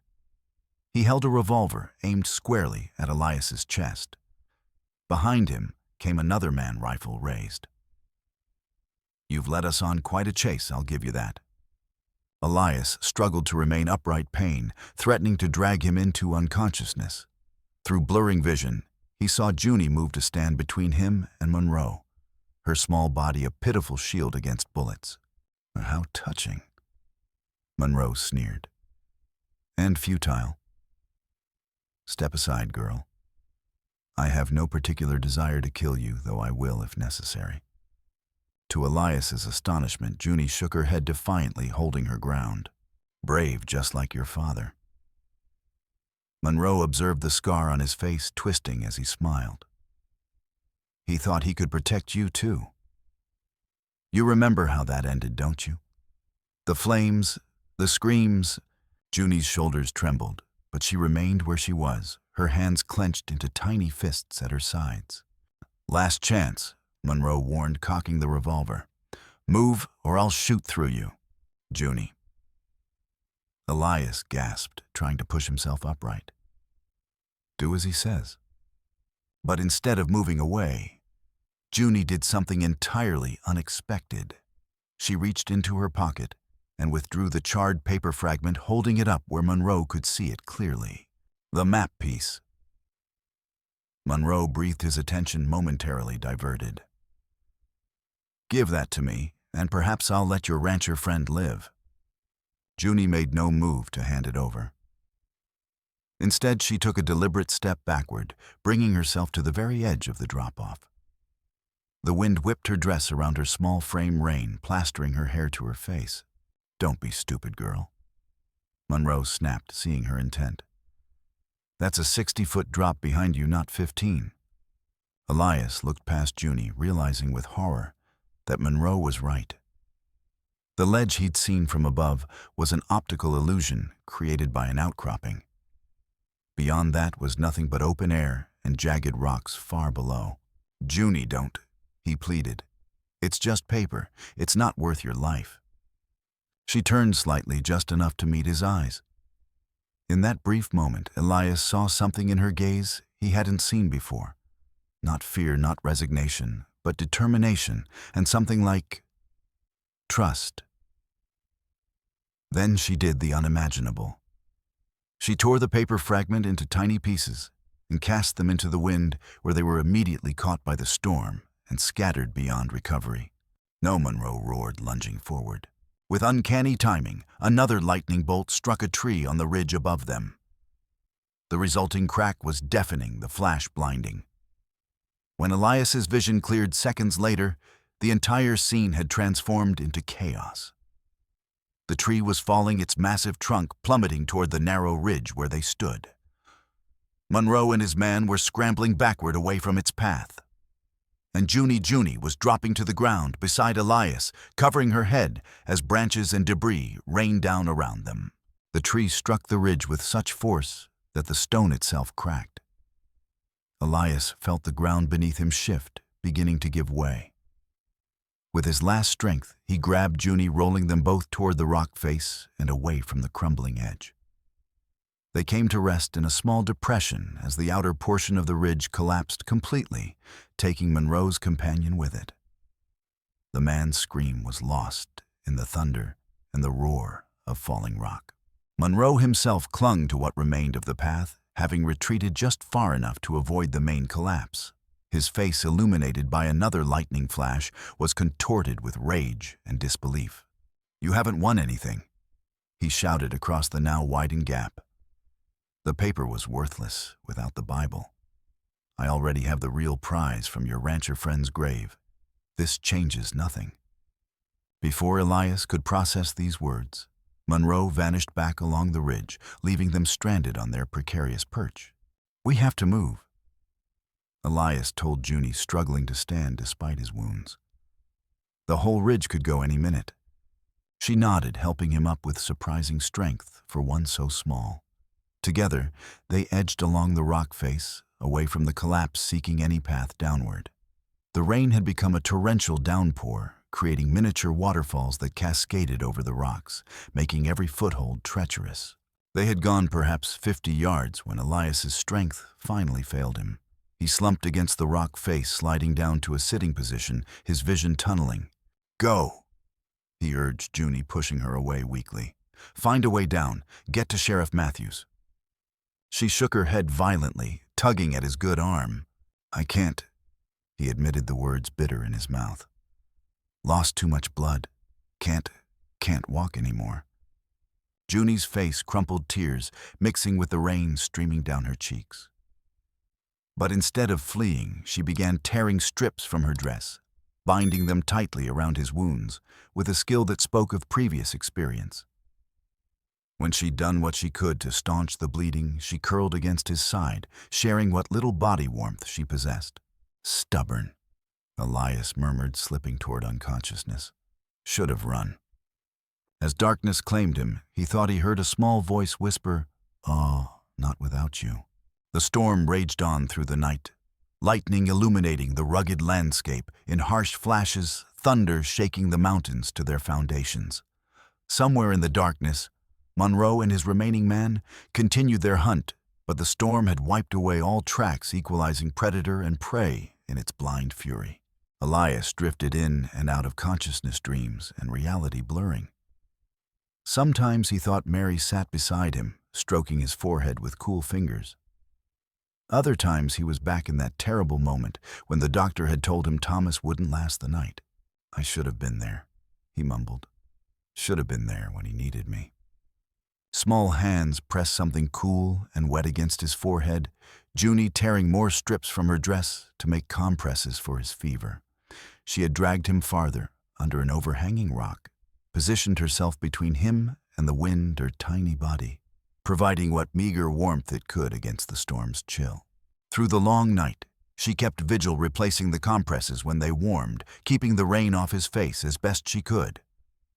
He held a revolver aimed squarely at Elias's chest. Behind him came another man, rifle raised. "You've led us on quite a chase, I'll give you that." Elias struggled to remain upright, pain threatening to drag him into unconsciousness. Through blurring vision, he saw Junie move to stand between him and Monroe, her small body a pitiful shield against bullets. "How touching," Monroe sneered. "And futile. Step aside, girl. I have no particular desire to kill you, though I will if necessary." To Elias's astonishment, Junie shook her head defiantly, holding her ground. "Brave, just like your father." Monroe observed the scar on his face twisting as he smiled. "He thought he could protect you too. You remember how that ended, don't you? The flames, the screams." Junie's shoulders trembled, but she remained where she was, her hands clenched into tiny fists at her sides. "Last chance," Monroe warned, cocking the revolver. "Move, or I'll shoot through you, Junie." Elias gasped, trying to push himself upright. "Do as he says." But instead of moving away, Junie did something entirely unexpected. She reached into her pocket and withdrew the charred paper fragment, holding it up where Monroe could see it clearly. The map piece. Monroe breathed, his attention momentarily diverted. "Give that to me, and perhaps I'll let your rancher friend live." Junie made no move to hand it over. Instead, she took a deliberate step backward, bringing herself to the very edge of the drop-off. The wind whipped her dress around her small frame, rain plastering her hair to her face. "Don't be stupid, girl," Monroe snapped, seeing her intent. "That's a 60-foot drop behind you, not 15. Elias looked past Junie, realizing with horror that Monroe was right. The ledge he'd seen from above was an optical illusion created by an outcropping. Beyond that was nothing but open air and jagged rocks far below. "Junie, don't," he pleaded. "It's just paper. It's not worth your life." She turned slightly, just enough to meet his eyes. In that brief moment, Elias saw something in her gaze he hadn't seen before. Not fear, not resignation, but determination, and something like trust. Then she did the unimaginable. She tore the paper fragment into tiny pieces and cast them into the wind, where they were immediately caught by the storm and scattered beyond recovery. "No," Monroe roared, lunging forward. With uncanny timing, another lightning bolt struck a tree on the ridge above them. The resulting crack was deafening, the flash blinding. When Elias's vision cleared seconds later, the entire scene had transformed into chaos. The tree was falling, its massive trunk plummeting toward the narrow ridge where they stood. Monroe and his man were scrambling backward away from its path. And Junie was dropping to the ground beside Elias, covering her head as branches and debris rained down around them. The tree struck the ridge with such force that the stone itself cracked. Elias felt the ground beneath him shift, beginning to give way. With his last strength, he grabbed Junie, rolling them both toward the rock face and away from the crumbling edge. They came to rest in a small depression as the outer portion of the ridge collapsed completely, taking Monroe's companion with it. The man's scream was lost in the thunder and the roar of falling rock. Monroe himself clung to what remained of the path, having retreated just far enough to avoid the main collapse. His face, illuminated by another lightning flash, was contorted with rage and disbelief. "You haven't won anything," he shouted across the now widened gap. "The paper was worthless without the Bible. I already have the real prize from your rancher friend's grave. This changes nothing." Before Elias could process these words, Monroe vanished back along the ridge, leaving them stranded on their precarious perch. "We have to move," Elias told Junie, struggling to stand despite his wounds. "The whole ridge could go any minute." She nodded, helping him up with surprising strength for one so small. Together, they edged along the rock face, away from the collapse, seeking any path downward. The rain had become a torrential downpour, creating miniature waterfalls that cascaded over the rocks, making every foothold treacherous. They had gone perhaps 50 yards when Elias's strength finally failed him. He slumped against the rock face, sliding down to a sitting position, his vision tunneling. "Go," he urged Junie, pushing her away weakly. "Find a way down. Get to Sheriff Matthews." She shook her head violently, tugging at his good arm. "I can't," he admitted, the words bitter in his mouth. "Lost too much blood. Can't walk anymore." Junie's face crumpled, tears mixing with the rain streaming down her cheeks. But instead of fleeing, she began tearing strips from her dress, binding them tightly around his wounds with a skill that spoke of previous experience. When she'd done what she could to staunch the bleeding, she curled against his side, sharing what little body warmth she possessed. "Stubborn," Elias murmured, slipping toward unconsciousness. "Should have run." As darkness claimed him, he thought he heard a small voice whisper, "Oh, not without you." The storm raged on through the night, lightning illuminating the rugged landscape in harsh flashes, thunder shaking the mountains to their foundations. Somewhere in the darkness, Monroe and his remaining man continued their hunt, but the storm had wiped away all tracks, equalizing predator and prey in its blind fury. Elias drifted in and out of consciousness, dreams and reality blurring. Sometimes he thought Mary sat beside him, stroking his forehead with cool fingers. Other times he was back in that terrible moment when the doctor had told him Thomas wouldn't last the night. "I should have been there," he mumbled. "Should have been there when he needed me." Small hands pressed something cool and wet against his forehead, Junie tearing more strips from her dress to make compresses for his fever. She had dragged him farther, under an overhanging rock, positioned herself between him and the wind, her tiny body, providing what meager warmth it could against the storm's chill. Through the long night, she kept vigil, replacing the compresses when they warmed, keeping the rain off his face as best she could.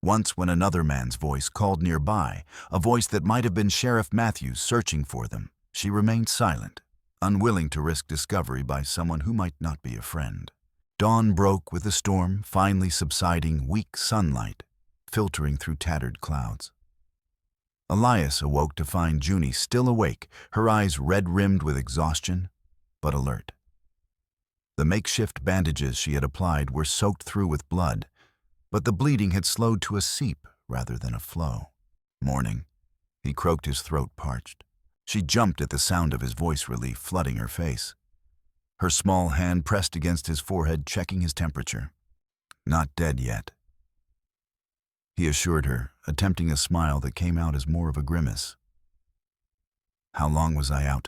Once, when another man's voice called nearby, a voice that might have been Sheriff Matthews searching for them, she remained silent, unwilling to risk discovery by someone who might not be a friend. Dawn broke with the storm finally subsiding, weak sunlight filtering through tattered clouds. Elias awoke to find Junie still awake, her eyes red-rimmed with exhaustion, but alert. The makeshift bandages she had applied were soaked through with blood, but the bleeding had slowed to a seep rather than a flow. "Morning," he croaked, his throat parched. She jumped at the sound of his voice, relief flooding her face. Her small hand pressed against his forehead, checking his temperature. "Not dead yet," he assured her, attempting a smile that came out as more of a grimace. "How long was I out?"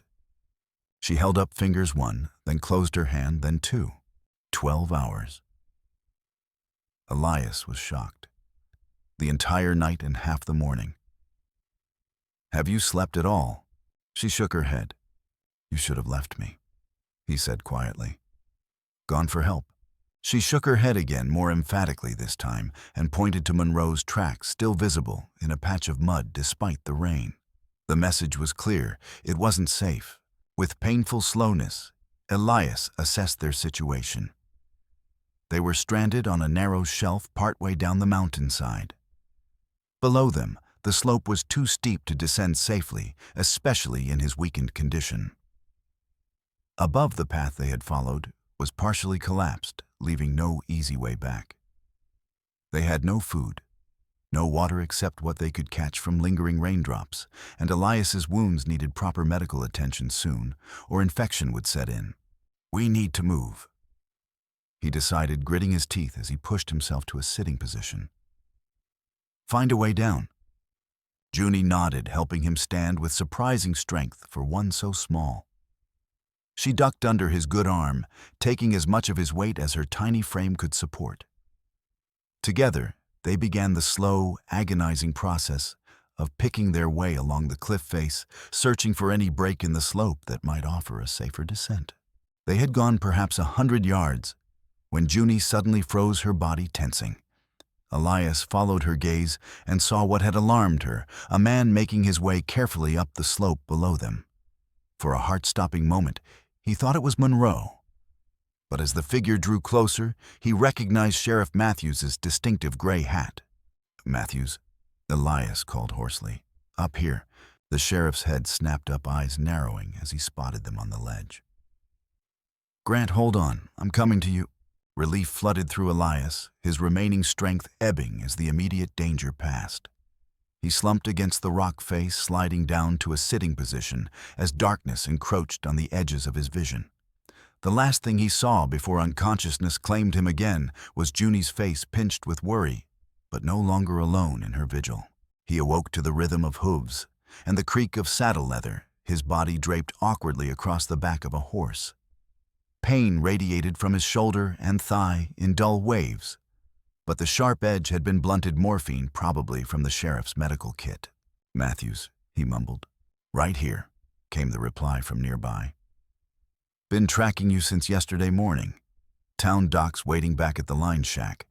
She held up fingers, one, then closed her hand, then two. 12 hours. Elias was shocked. "The entire night and half the morning." "Have you slept at all?" She shook her head. "You should have left me," he said quietly. "Gone for help?" She shook her head again, more emphatically this time, and pointed to Monroe's tracks, still visible in a patch of mud despite the rain. The message was clear. It wasn't safe. With painful slowness, Elias assessed their situation. They were stranded on a narrow shelf partway down the mountainside. Below them, the slope was too steep to descend safely, especially in his weakened condition. Above, the path they had followed was partially collapsed, leaving no easy way back. They had no food, no water except what they could catch from lingering raindrops, and Elias's wounds needed proper medical attention soon, or infection would set in. "We need to move," he decided, gritting his teeth as he pushed himself to a sitting position. "Find a way down." Junie nodded, helping him stand with surprising strength for one so small. She ducked under his good arm, taking as much of his weight as her tiny frame could support. Together, they began the slow, agonizing process of picking their way along the cliff face, searching for any break in the slope that might offer a safer descent. They had gone perhaps 100 yards when Junie suddenly froze, her body tensing. Elias followed her gaze and saw what had alarmed her, a man making his way carefully up the slope below them. For a heart-stopping moment, he thought it was Monroe. But as the figure drew closer, he recognized Sheriff Matthews's distinctive gray hat. "Matthews," Elias called hoarsely. "Up here." The sheriff's head snapped up, eyes narrowing as he spotted them on the ledge. "Grant, hold on. I'm coming to you." Relief flooded through Elias, his remaining strength ebbing as the immediate danger passed. He slumped against the rock face, sliding down to a sitting position as darkness encroached on the edges of his vision. The last thing he saw before unconsciousness claimed him again was Junie's face pinched with worry, but no longer alone in her vigil. He awoke to the rhythm of hooves and the creak of saddle leather, his body draped awkwardly across the back of a horse. Pain radiated from his shoulder and thigh in dull waves, but the sharp edge had been blunted morphine, probably from the sheriff's medical kit. "Matthews," he mumbled. "Right here," came the reply from nearby. "Been tracking you since yesterday morning. Town doc's waiting back at the line shack.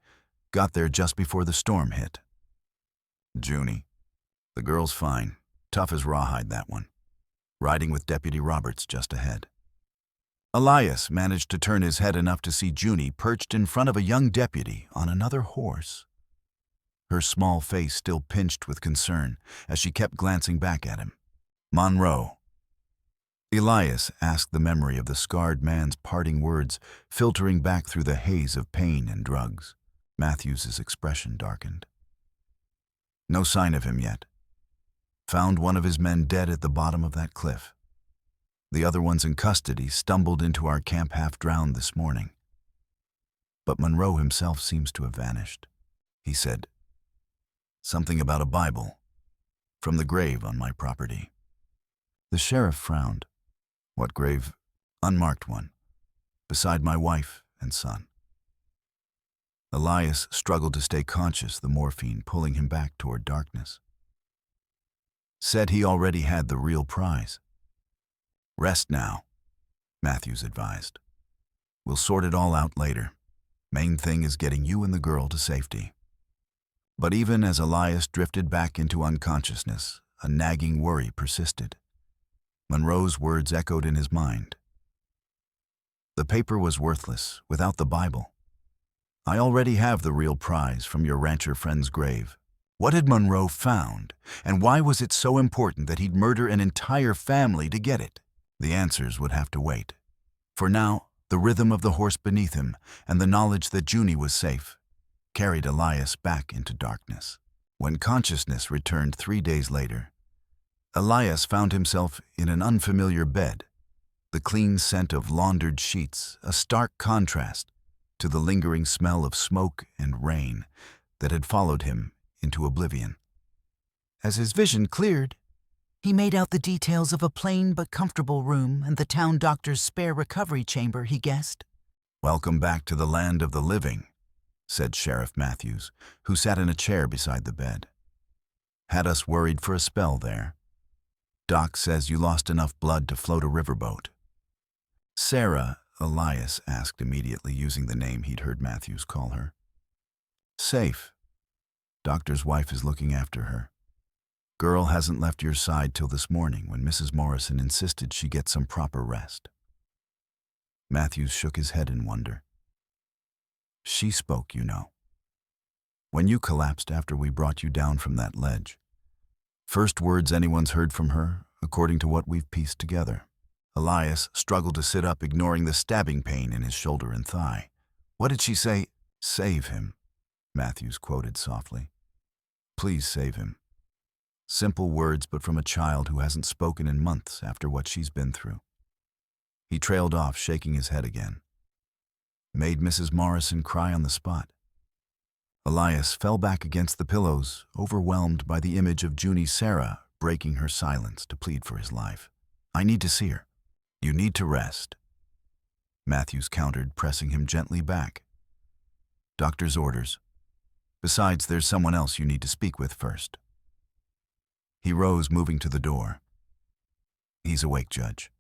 Got there just before the storm hit." "Junie. The girl's fine. Tough as rawhide, that one. Riding with Deputy Roberts just ahead." Elias managed to turn his head enough to see Junie perched in front of a young deputy on another horse. Her small face still pinched with concern as she kept glancing back at him. "Monroe." Elias asked, the memory of the scarred man's parting words filtering back through the haze of pain and drugs. Matthews's expression darkened. "No sign of him yet. Found one of his men dead at the bottom of that cliff. The other ones in custody stumbled into our camp half-drowned this morning. But Monroe himself seems to have vanished," he said. "Something about a Bible. From the grave on my property." The sheriff frowned. "What grave?" "Unmarked one. Beside my wife and son." Elias struggled to stay conscious, the morphine pulling him back toward darkness. "Said he already had the real prize." "Rest now," Matthews advised. "We'll sort it all out later. Main thing is getting you and the girl to safety." But even as Elias drifted back into unconsciousness, a nagging worry persisted. Monroe's words echoed in his mind. "The paper was worthless without the Bible. I already have the real prize from your rancher friend's grave." What had Monroe found, and why was it so important that he'd murder an entire family to get it? The answers would have to wait. For now, the rhythm of the horse beneath him and the knowledge that Junie was safe carried Elias back into darkness. When consciousness returned 3 days later, Elias found himself in an unfamiliar bed, the clean scent of laundered sheets a stark contrast to the lingering smell of smoke and rain that had followed him into oblivion. As his vision cleared, he made out the details of a plain but comfortable room and the town doctor's spare recovery chamber, he guessed. "Welcome back to the land of the living," said Sheriff Matthews, who sat in a chair beside the bed. "Had us worried for a spell there. Doc says you lost enough blood to float a riverboat." "Sarah," Elias asked immediately, using the name he'd heard Matthews call her. "Safe. Doctor's wife is looking after her. Girl hasn't left your side till this morning when Mrs. Morrison insisted she get some proper rest." Matthews shook his head in wonder. "She spoke, you know. When you collapsed after we brought you down from that ledge. First words anyone's heard from her, according to what we've pieced together." Elias struggled to sit up, ignoring the stabbing pain in his shoulder and thigh. "What did she say?" "Save him," Matthews quoted softly. "Please save him." Simple words, but from a child who hasn't spoken in months after what she's been through. He trailed off, shaking his head again. Made Mrs. Morrison cry on the spot. Elias fell back against the pillows, overwhelmed by the image of Junie Sarah breaking her silence to plead for his life. "I need to see her." "You need to rest," Matthews countered, pressing him gently back. "Doctor's orders. Besides, there's someone else you need to speak with first." He rose, moving to the door. "He's awake, Judge."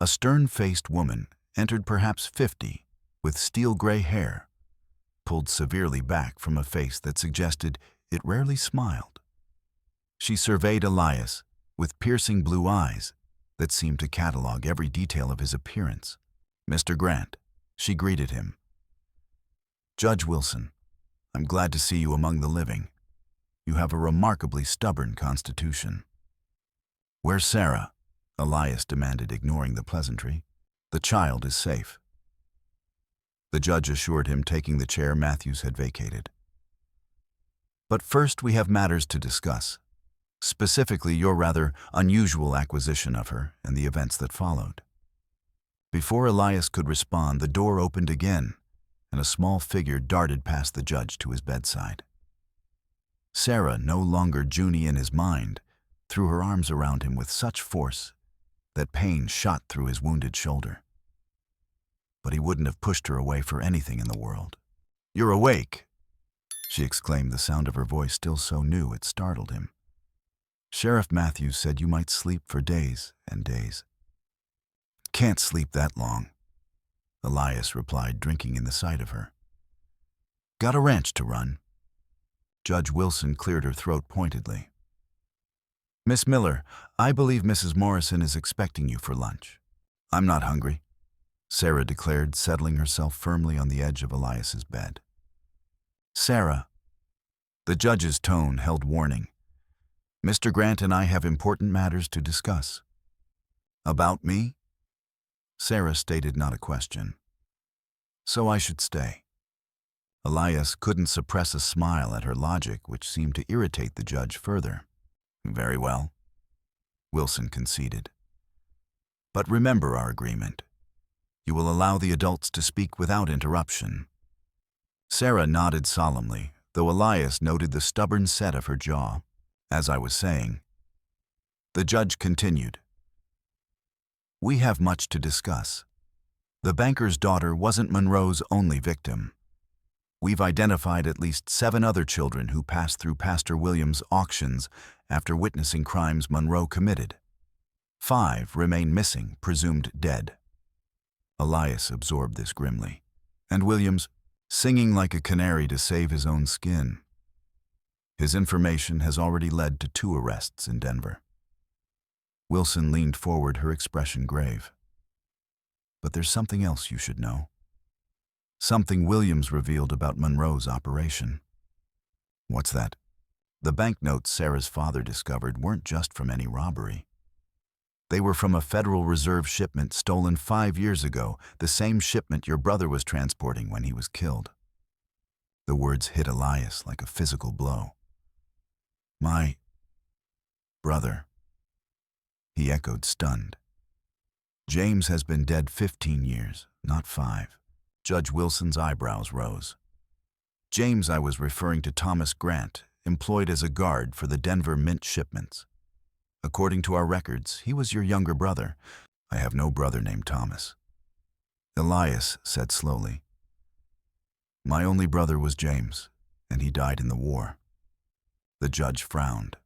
A stern-faced woman entered, perhaps 50, with steel-gray hair, pulled severely back from a face that suggested it rarely smiled. She surveyed Elias with piercing blue eyes that seemed to catalog every detail of his appearance. "Mr. Grant," She greeted him. "Judge Wilson, I'm glad to see you among the living. You have a remarkably stubborn constitution." "Where's Sarah?" Elias demanded, ignoring the pleasantry. "The child is safe." The judge assured him, taking the chair Matthews had vacated. "But first we have matters to discuss, specifically your rather unusual acquisition of her and the events that followed." Before Elias could respond, the door opened again, and a small figure darted past the judge to his bedside. Sarah, no longer Junie in his mind, threw her arms around him with such force that pain shot through his wounded shoulder. But he wouldn't have pushed her away for anything in the world. "You're awake!" she exclaimed, the sound of her voice still so new it startled him. "Sheriff Matthews said you might sleep for days and days." "Can't sleep that long," Elias replied, drinking in the sight of her. "Got a ranch to run." Judge Wilson cleared her throat pointedly. "Miss Miller, I believe Mrs. Morrison is expecting you for lunch." "I'm not hungry," Sarah declared, settling herself firmly on the edge of Elias's bed. "Sarah." The judge's tone held warning. "Mr. Grant and I have important matters to discuss." "About me?" Sarah stated, not a question. "So I should stay." Elias couldn't suppress a smile at her logic, which seemed to irritate the judge further. "Very well," Wilson conceded. "But remember our agreement. You will allow the adults to speak without interruption." Sarah nodded solemnly, though Elias noted the stubborn set of her jaw. "As I was saying," the judge continued, "we have much to discuss. The banker's daughter wasn't Monroe's only victim. We've identified at least 7 other children who passed through Pastor Williams' auctions after witnessing crimes Monroe committed. 5 remain missing, presumed dead." Elias absorbed this grimly. "And Williams, singing like a canary to save his own skin. His information has already led to 2 arrests in Denver." Wilson leaned forward, her expression grave. "But there's something else you should know. Something Williams revealed about Monroe's operation." "What's that?" "The banknotes Sarah's father discovered weren't just from any robbery. They were from a Federal Reserve shipment stolen 5 years ago, the same shipment your brother was transporting when he was killed." The words hit Elias like a physical blow. "My brother," he echoed, stunned. "James has been dead 15 years, not 5. Judge Wilson's eyebrows rose. "James, I was referring to Thomas Grant, employed as a guard for the Denver mint shipments. According to our records, he was your younger brother." "I have no brother named Thomas," Elias said slowly. "My only brother was James, and he died in the war." The judge frowned.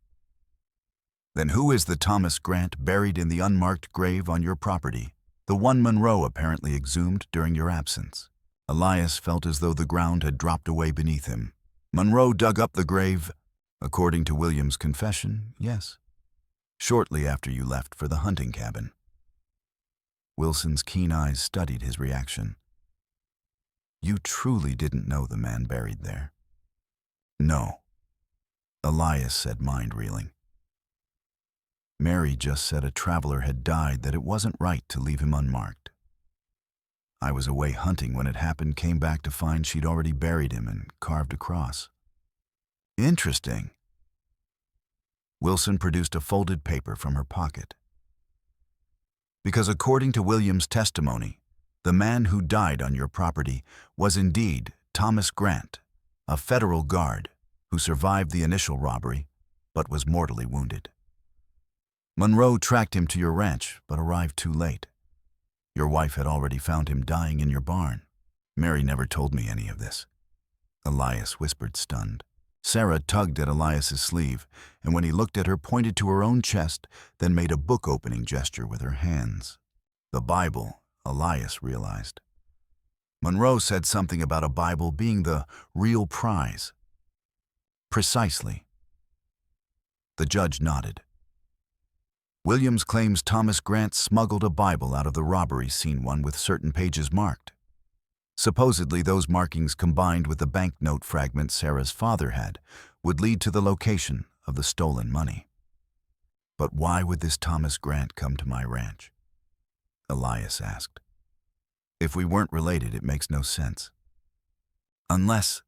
"Then who is the Thomas Grant buried in the unmarked grave on your property, the one Monroe apparently exhumed during your absence?" Elias felt as though the ground had dropped away beneath him. "Monroe dug up the grave, according to Williams' confession, yes. Shortly after you left for the hunting cabin." Wilson's keen eyes studied his reaction. "You truly didn't know the man buried there?" "No," Elias said, mind reeling. "Mary just said a traveler had died, that it wasn't right to leave him unmarked. I was away hunting when it happened, came back to find she'd already buried him and carved a cross." "Interesting." Wilson produced a folded paper from her pocket. "Because according to Williams' testimony, the man who died on your property was indeed Thomas Grant, a federal guard who survived the initial robbery but was mortally wounded. Monroe tracked him to your ranch but arrived too late. Your wife had already found him dying in your barn." "Mary never told me any of this," Elias whispered, stunned. Sarah tugged at Elias's sleeve, and when he looked at her, pointed to her own chest, then made a book-opening gesture with her hands. The Bible, Elias realized. Monroe said something about a Bible being the real prize. "Precisely." The judge nodded. "Williams claims Thomas Grant smuggled a Bible out of the robbery scene, one with certain pages marked. Supposedly, those markings combined with the banknote fragment Sarah's father had would lead to the location of the stolen money. But why would this Thomas Grant come to my ranch? Elias asked. If we weren't related, it makes no sense. Unless...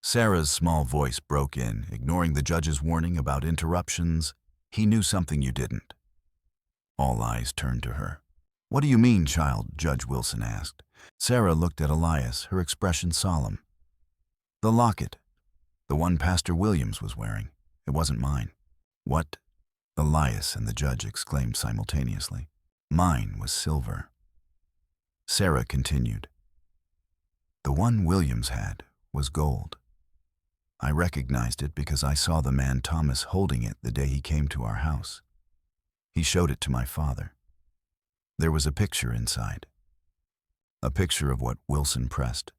Sarah's small voice broke in, ignoring the judge's warning about interruptions. He knew something you didn't. All eyes turned to her. What do you mean, child? Judge Wilson asked. Sarah looked at Elias, her expression solemn. The locket. The one Pastor Williams was wearing. It wasn't mine. What? Elias and the judge exclaimed simultaneously. Mine was silver. Sarah continued. The one Williams had was gold. I recognized it because I saw the man Thomas holding it the day he came to our house. He showed it to my father. There was a picture inside. A picture of what Wilson pressed.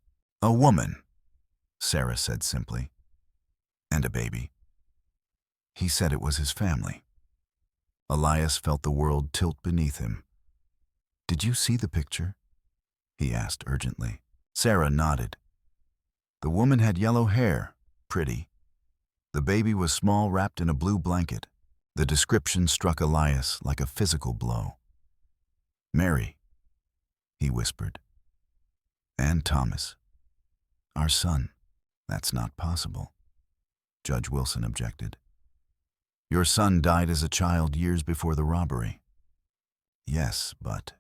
A woman, Sarah said simply. And a baby. He said it was his family. Elias felt the world tilt beneath him. Did you see the picture? He asked urgently. Sarah nodded. The woman had yellow hair, pretty. The baby was small, wrapped in a blue blanket. The description struck Elias like a physical blow. Mary, he whispered. And Thomas. Our son. That's not possible. Judge Wilson objected. Your son died as a child years before the robbery. Yes, but...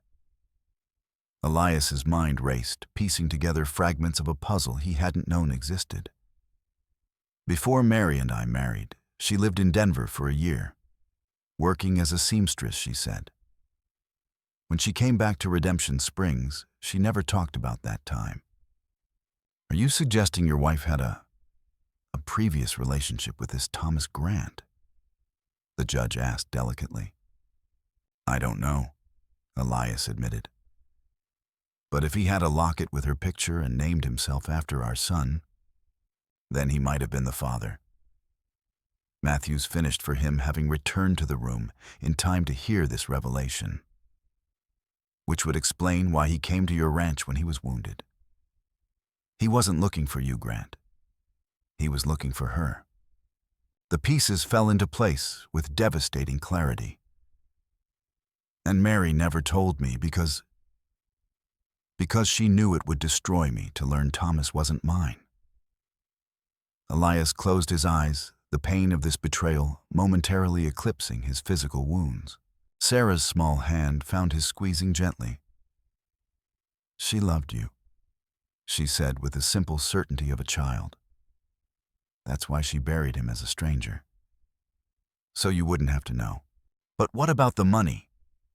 Elias's mind raced, piecing together fragments of a puzzle he hadn't known existed. Before Mary and I married, she lived in Denver for a year, working as a seamstress, she said. When she came back to Redemption Springs, she never talked about that time. Are you suggesting your wife had a previous relationship with this Thomas Grant? The judge asked delicately. I don't know, Elias admitted. But if he had a locket with her picture and named himself after our son, then he might have been the father. Matthews finished for him, having returned to the room in time to hear this revelation, which would explain why he came to your ranch when he was wounded. He wasn't looking for you, Grant. He was looking for her. The pieces fell into place with devastating clarity. And Mary never told me because she knew it would destroy me to learn Thomas wasn't mine. Elias closed his eyes, the pain of this betrayal momentarily eclipsing his physical wounds. Sarah's small hand found his squeezing gently. She loved you, she said with the simple certainty of a child. That's why she buried him as a stranger. So you wouldn't have to know. But what about the money?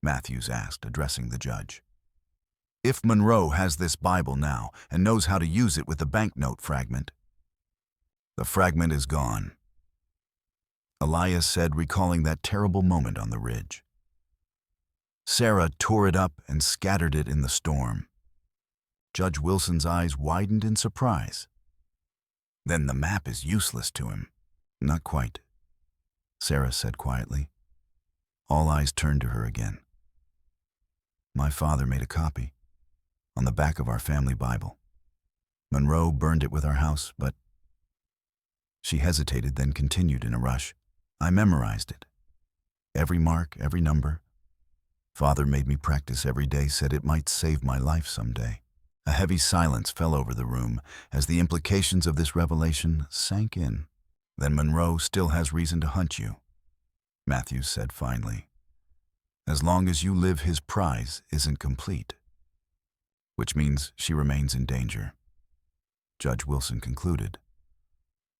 Matthews asked, addressing the judge. If Monroe has this Bible now and knows how to use it with the banknote fragment, the fragment is gone, Elias said, recalling that terrible moment on the ridge. Sarah tore it up and scattered it in the storm. Judge Wilson's eyes widened in surprise. Then the map is useless to him. Not quite, Sarah said quietly. All eyes turned to her again. My father made a copy, on the back of our family Bible. Monroe burned it with our house, but... She hesitated, then continued in a rush. I memorized it. Every mark, every number. Father made me practice every day, said it might save my life someday. A heavy silence fell over the room as the implications of this revelation sank in. Then Monroe still has reason to hunt you, Matthews said finally. As long as you live, his prize isn't complete. Which means she remains in danger, Judge Wilson concluded,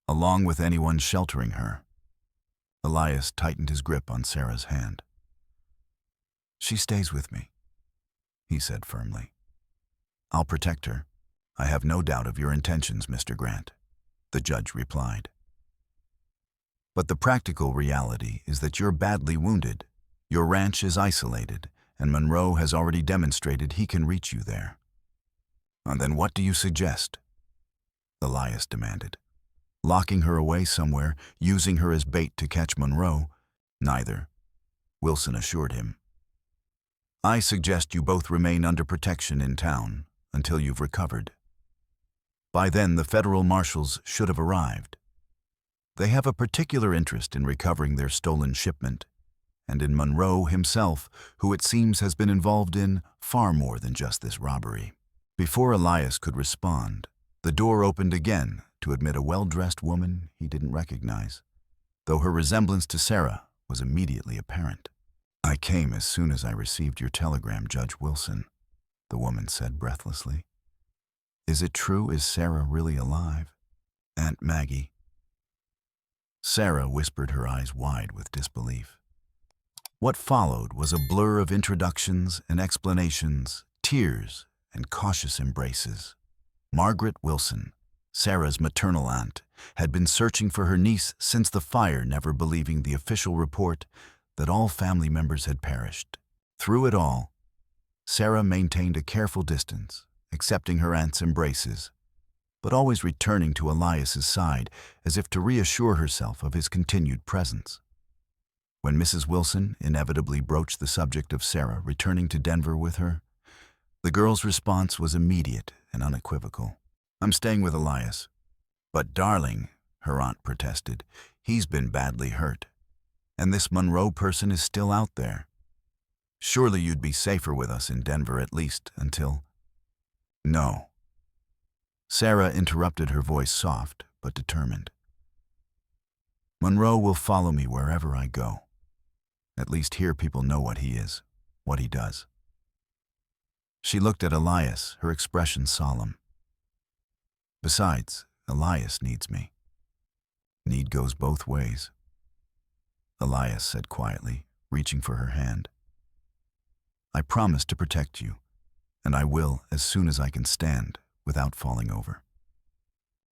along with anyone sheltering her. Elias tightened his grip on Sarah's hand. She stays with me, he said firmly. I'll protect her. I have no doubt of your intentions, Mr. Grant, the judge replied. But the practical reality is that you're badly wounded. Your ranch is isolated, and Monroe has already demonstrated he can reach you there. And then what do you suggest? Elias demanded. Locking her away somewhere, using her as bait to catch Monroe? Neither, Wilson assured him. I suggest you both remain under protection in town until you've recovered. By then, the federal marshals should have arrived. They have a particular interest in recovering their stolen shipment, and in Monroe himself, who it seems has been involved in far more than just this robbery. Before Elias could respond, the door opened again to admit a well-dressed woman he didn't recognize, though her resemblance to Sarah was immediately apparent. "I came as soon as I received your telegram, Judge Wilson," the woman said breathlessly. "Is it true? Is Sarah really alive? Aunt Maggie?" Sarah whispered, her eyes wide with disbelief. What followed was a blur of introductions and explanations, tears and cautious embraces. Margaret Wilson, Sarah's maternal aunt, had been searching for her niece since the fire, never believing the official report that all family members had perished. Through it all, Sarah maintained a careful distance, accepting her aunt's embraces, but always returning to Elias's side as if to reassure herself of his continued presence. When Mrs. Wilson inevitably broached the subject of Sarah returning to Denver with her, the girl's response was immediate and unequivocal. "I'm staying with Elias." "But darling," her aunt protested, "he's been badly hurt. And this Monroe person is still out there. Surely you'd be safer with us in Denver, at least until—" "No." Sarah interrupted, her voice soft but determined. "Monroe will follow me wherever I go. At least here people know what he is, what he does." She looked at Elias, her expression solemn. "Besides, Elias needs me. Need goes both ways," Elias said quietly, reaching for her hand. "I promise to protect you, and I will as soon as I can stand without falling over."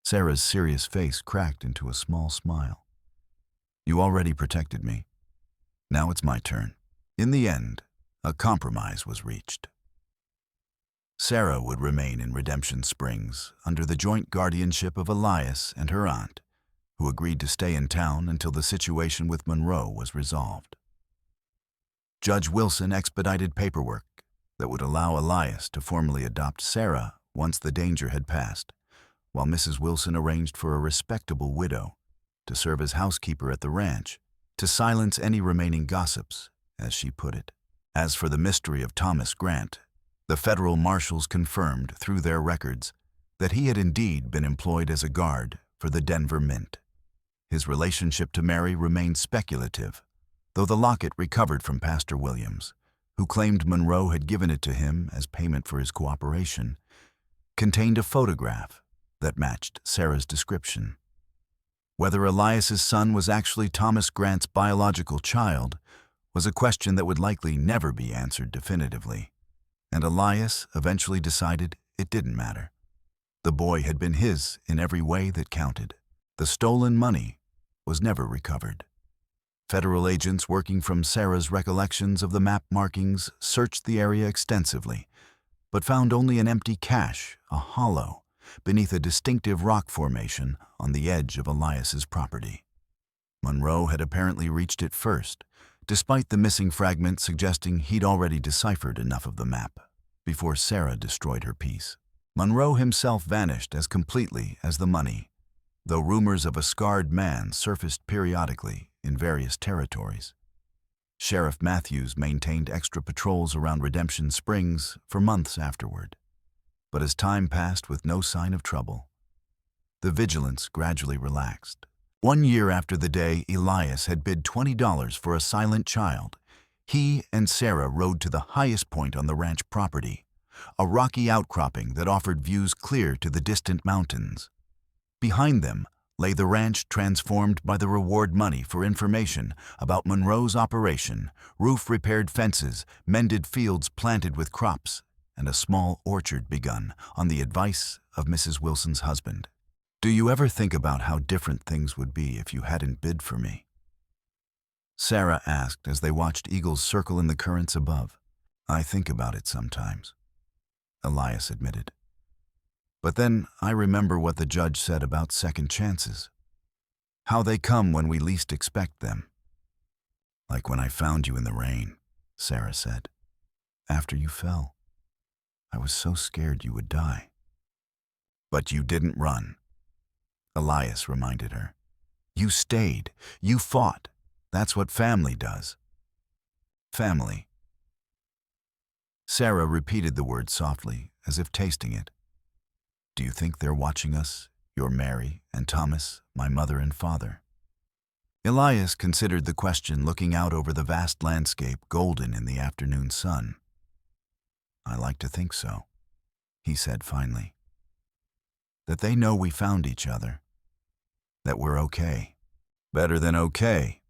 Sarah's serious face cracked into a small smile. "You already protected me. Now it's my turn." In the end, a compromise was reached. Sarah would remain in Redemption Springs under the joint guardianship of Elias and her aunt, who agreed to stay in town until the situation with Monroe was resolved. Judge Wilson expedited paperwork that would allow Elias to formally adopt Sarah once the danger had passed, while Mrs. Wilson arranged for a respectable widow to serve as housekeeper at the ranch, to silence any remaining gossips, as she put it. As for the mystery of Thomas Grant, the federal marshals confirmed through their records that he had indeed been employed as a guard for the Denver Mint. His relationship to Mary remained speculative, though the locket recovered from Pastor Williams, who claimed Monroe had given it to him as payment for his cooperation, contained a photograph that matched Sarah's description. Whether Elias's son was actually Thomas Grant's biological child was a question that would likely never be answered definitively, and Elias eventually decided it didn't matter. The boy had been his in every way that counted. The stolen money was never recovered. Federal agents working from Sarah's recollections of the map markings searched the area extensively, but found only an empty cache, a hollow, beneath a distinctive rock formation on the edge of Elias's property. Monroe had apparently reached it first, despite the missing fragment suggesting he'd already deciphered enough of the map before Sarah destroyed her piece. Monroe himself vanished as completely as the money, though rumors of a scarred man surfaced periodically in various territories. Sheriff Matthews maintained extra patrols around Redemption Springs for months afterward. But as time passed with no sign of trouble, the vigilance gradually relaxed. 1 year after the day Elias had bid $20 for a silent child, he and Sarah rode to the highest point on the ranch property, a rocky outcropping that offered views clear to the distant mountains. Behind them lay the ranch transformed by the reward money for information about Monroe's operation, roof-repaired fences, mended fields planted with crops, and a small orchard begun on the advice of Mrs. Wilson's husband. "Do you ever think about how different things would be if you hadn't bid for me?" Sarah asked as they watched eagles circle in the currents above. "I think about it sometimes," Elias admitted. "But then I remember what the judge said about second chances. How they come when we least expect them." "Like when I found you in the rain," Sarah said, "after you fell." I was so scared you would die." "But you didn't run," Elias reminded her. "You stayed. You fought. That's what family does." "Family." Sarah repeated the word softly, as if tasting it. "Do you think they're watching us, your Mary and Thomas, my mother and father?" Elias considered the question, looking out over the vast landscape, golden in the afternoon sun. "I like to think so," he said finally. "That they know we found each other. That we're okay." "Better than okay,"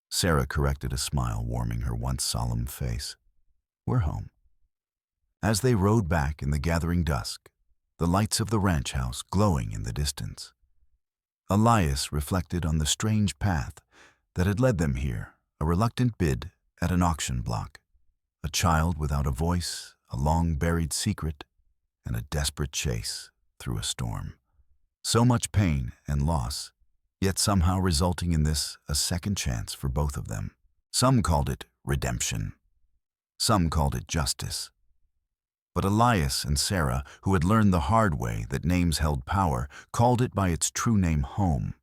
Sarah corrected, a smile warming her once solemn face. "We're home." As they rode back in the gathering dusk, the lights of the ranch house glowing in the distance, Elias reflected on the strange path that had led them here, a reluctant bid at an auction block, a child without a voice, a long-buried secret, and a desperate chase through a storm. So much pain and loss, yet somehow resulting in this, a second chance for both of them. Some called it redemption. Some called it justice. But Elias and Sarah, who had learned the hard way that names held power, called it by its true name, home.